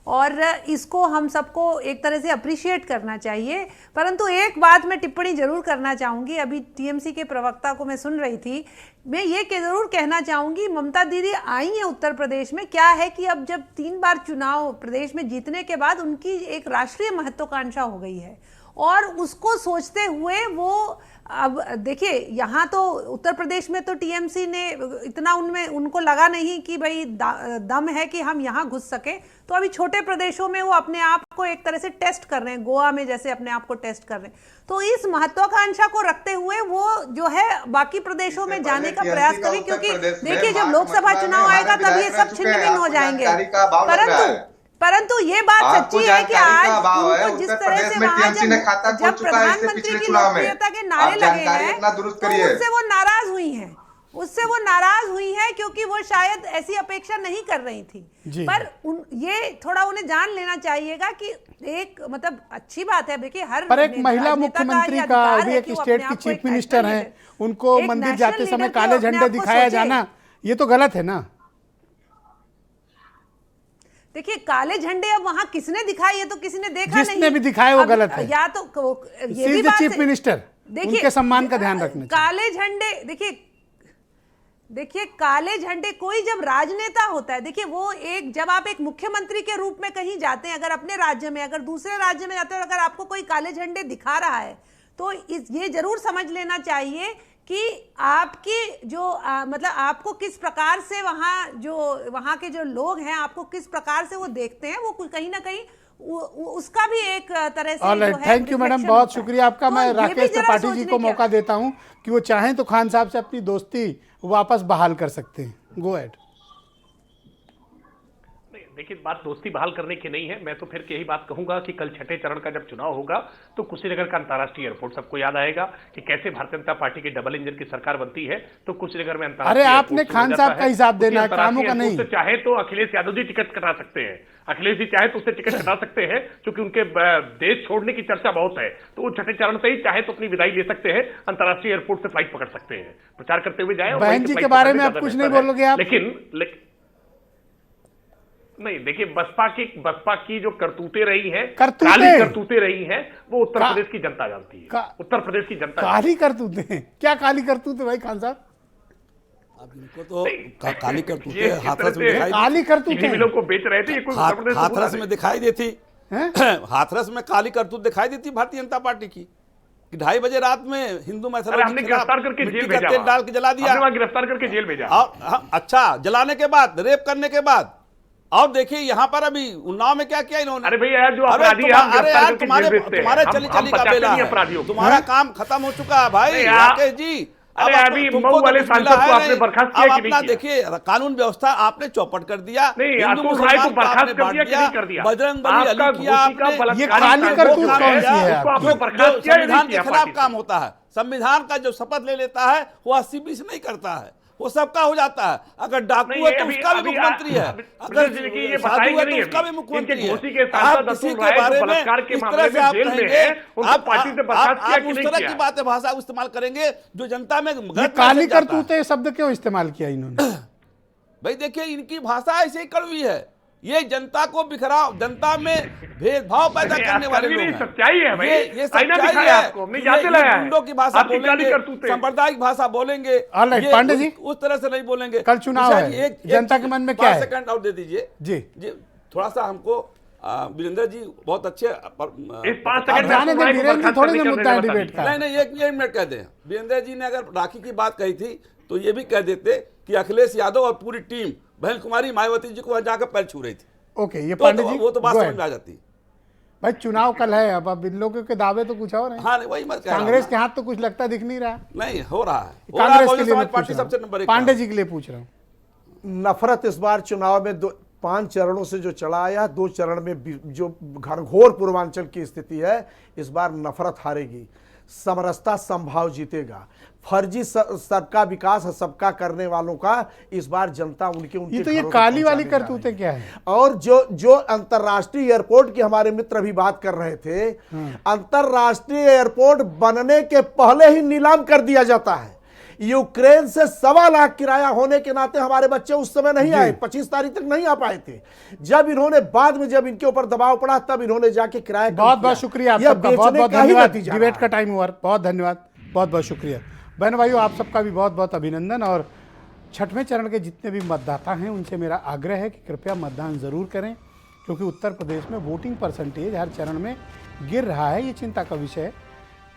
और इसको हम सबको एक तरह से अप्रिशिएट करना चाहिए। परंतु एक बात मैं टिप्पणी जरूर करना चाहूँगी। अभी टीएमसी के प्रवक्ता को मैं सुन रही थी, मैं ये जरूर कहना चाहूँगी, ममता दीदी आई हैं उत्तर प्रदेश में, क्या है कि अब जब 3 बार चुनाव प्रदेश में जीतने के बाद उनकी एक राष्ट्रीय महत्वाकांक्षा हो गई है, और उसको सोचते हुए वो अब देखिए, यहाँ तो उत्तर प्रदेश में तो टीएमसी ने इतना उनको लगा नहीं कि भाई दम है कि हम यहाँ घुस सके, तो अभी छोटे प्रदेशों में वो अपने आप को एक तरह से टेस्ट कर रहे हैं, गोवा में जैसे अपने आप को टेस्ट कर रहे हैं। तो इस महत्वाकांक्षा को रखते हुए वो जो है बाकी प्रदेशों में जाने का प्रयास करें, क्योंकि देखिए जब लोकसभा चुनाव आएगा तब ये सब छिन्न भिन्न हो जाएंगे। परंतु ये बात सच्ची है कि आज उनको जिस तरह से वहां जब प्रधानमंत्री की लोकप्रियता के नारे लगे हैं, तो उससे वो नाराज हुई हैं, क्योंकि वो शायद ऐसी अपेक्षा नहीं कर रही थी। पर ये थोड़ा उन्हें जान लेना चाहिएगा कि एक मतलब अच्छी बात है, देखिए हर पर एक महिला मुख्यमंत्री का, अभी एक स्टेट की चीफ मिनिस्टर हैं, उनको मंदिर जाते समय काले झंडे दिखाया जाना, ये तो गलत है ना। देखिए काले झंडे अब वहां किसने दिखाए, ये तो किसी ने देखा नहीं, जिसने भी दिखाए वो गलत है। या तो ये भी बात चीफ मिनिस्टर, उनके सम्मान का ध्यान रखना। काले झंडे देखिए काले झंडे, कोई जब राजनेता होता है, देखिए वो एक जब आप एक मुख्यमंत्री के रूप में कहीं जाते हैं, अगर अपने राज्य में, अगर दूसरे राज्य में जाते हैं, अगर आपको कोई काले झंडे दिखा रहा है, तो ये जरूर समझ लेना चाहिए कि आपकी जो मतलब आपको किस प्रकार से वहाँ के जो लोग हैं, आपको किस प्रकार से वो देखते हैं, वो कहीं ना कहीं उसका भी एक तरह से जो है। थैंक यू मैडम, बहुत शुक्रिया आपका। मैं राकेश त्रिपाठी जी को मौका देता हूं कि वो चाहें तो खान साहब से अपनी दोस्ती वापस बहाल कर सकते हैं। गो एहेड। देखिए बात दोस्ती बहाल करने की नहीं है, मैं तो फिर यही बात कहूंगा कि कल छठे चरण का जब चुनाव होगा तो कुशीनगर का अंतर्राष्ट्रीय एयरपोर्ट सबको याद आएगा कि कैसे भारतीय जनता पार्टी की डबल इंजन की सरकार बनती है। तो कुशीनगर में अरे आपने खान साहब का हिसाब देना है, कामों का नहीं। चाहे तो अखिलेश यादव जी टिकट कटा सकते हैं, अखिलेश जी चाहे तो उससे टिकट कटा सकते हैं, क्योंकि उनके देश छोड़ने की चर्चा बहुत है, तो वो छठे चरण से ही चाहे तो अपनी विदाई ले सकते हैं, अंतर्राष्ट्रीय एयरपोर्ट से फ्लाइट पकड़ सकते हैं, प्रचार करते हुए जाए। बहन जी के बारे में आप कुछ नहीं बोलोगे आप? लेकिन नहीं, देखिए बसपा की जो करतूतें रही हैं, काली करतूतें रही हैं, वो उत्तर प्रदेश की जनता जानती है। उत्तर प्रदेश की जनता काली करतूतें? क्या काली करतूतें भाई खान साहब? अब इनको तो काली करतूतें हाथरस में दिखाई, काली करतूतें मिलों को बेच रहे थे, ये कोई हाथरस में दिखाई देती, हाथरस में काली करतूत दिखाई देती भारतीय जनता पार्टी की, कि 2:30 बजे रात में हिंदू मैथोलॉजी हमने गिरफ्तार करके जेल भेजा, तेल डाल के जला दिया, गिरफ्तार करके जेल भेजा। और अच्छा, जलाने के बाद, रेप करने के बाद, और देखिए यहाँ पर अभी उन्नाव में क्या किया इन्होंने। अरे भैया जो अपराधी तुम्हारे चली का बेला है, तुम्हारा काम खत्म हो चुका है भाई राकेश जी। अरे अभी मऊ वाले सांसद को आपने बर्खास्त किया कि नहीं किया? देखिए कानून व्यवस्था आपने चौपट कर दिया, नहीं अतुल राय को बर्खास्त कर दिया कि नहीं कर दिया? बजरंगबली अली किया आपने, ये काली करतूत कौन सी है? जो संविधान के खिलाफ काम होता है, संविधान का जो शपथ ले लेता है वो 80-20 नहीं करता है, वो सबका हो जाता है। अगर डाकू है तो उसका भी मुख्यमंत्री है, अगर साधु है तो उसका भी मुख्यमंत्री है। आप किसी के बारे में इस तरह से आप कहेंगे, आप उस तरह की बातें भाषा इस्तेमाल करेंगे जो जनता में काली करतूतें शब्द क्यों इस्तेमाल किया इन्होंने? भाई देखिए इनकी भाषा ऐसे ही कड़वी है, ये जनता को बिखराव, जनता में भेदभाव पैदा करने वाले लोग हैं। सच्चाई है भाई, ये सच्चाई है आपको, हमने जाते लाया है। गुंडों की भाषा बोलेंगे, सांप्रदायिक भाषा बोलेंगे, पांडे जी उस तरह से नहीं बोलेंगे। कल चुनाव है, जनता के मन में क्या है? सेकंड और दे दीजिए जी, थोड़ा सा हमको वीरेंद्र जी बहुत अच्छे, इस 5 सेकंड में थोड़ी ना मुद्दा है डिबेट का। नहीं एक मिनट कह दें, वीरेंद्र जी ने अगर राखी की बात कही थी तो ये भी कह देते कि अखिलेश यादव और पूरी टीम बहन कुमारी मायावती जी को वहां जाकर पैर छू रही थी। ओके, ये पांडे जी वो तो बात समझ में आ जाती। भाई चुनाव कल है, अब इन लोगों के दावे तो कुछ और हैं। हाँ वही मत कह रहा हूं कांग्रेस ना। के हाथ तो कुछ लगता दिख नहीं रहा। नहीं हो रहा है, कांग्रेस के बहुजन लिए समाज मैं पार्टी पूछ रहा सबसे हूं। नंबर 1 पांडे जी के लिए पूछ रहा हूँ। नफरत इस बार चुनाव में 5 चरणों से जो चला आया, 2 चरण में जो घनघोर पूर्वांचल की स्थिति है, इस बार नफरत हारेगी, समरसता संभाव जीतेगा। फर्जी सबका विकास सबका करने वालों का इस बार जनता उनके ये तो ये घरों तक काली वाली पहुंचाने जा करतूतें रही है। क्या है? और जो अंतर्राष्ट्रीय एयरपोर्ट की हमारे मित्र अभी बात कर रहे थे, अंतर्राष्ट्रीय एयरपोर्ट बनने के पहले ही नीलाम कर दिया जाता है। यूक्रेन से 1.25 लाख किराया होने के नाते हमारे बच्चे उस समय नहीं आए, 25 तारीख तक नहीं आ पाए थे। जब इन्होंने बाद में जब इनके ऊपर दबाव पड़ा तब इन्होंने जाके किराया बहुत बहुत शुक्रिया आप सबका, बहुत बहुत धन्यवाद। डिबेट का टाइम हुआ, बहुत धन्यवाद, बहुत बहुत शुक्रिया। बहन भाइयों, आप सबका भी बहुत बहुत अभिनंदन। और 6वें चरण के जितने भी मतदाता हैं उनसे मेरा आग्रह है कि कृपया मतदान ज़रूर करें, क्योंकि उत्तर प्रदेश में वोटिंग परसेंटेज हर चरण में गिर रहा है। ये चिंता का विषय है।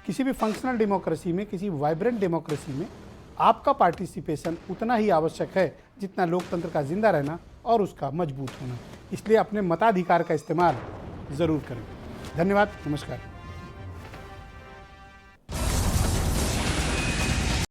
किसी भी फंक्शनल डेमोक्रेसी में, किसी वाइब्रेंट डेमोक्रेसी में आपका पार्टिसिपेशन उतना ही आवश्यक है जितना लोकतंत्र का जिंदा रहना और उसका मजबूत होना। इसलिए अपने मताधिकार का इस्तेमाल ज़रूर करें। धन्यवाद, नमस्कार।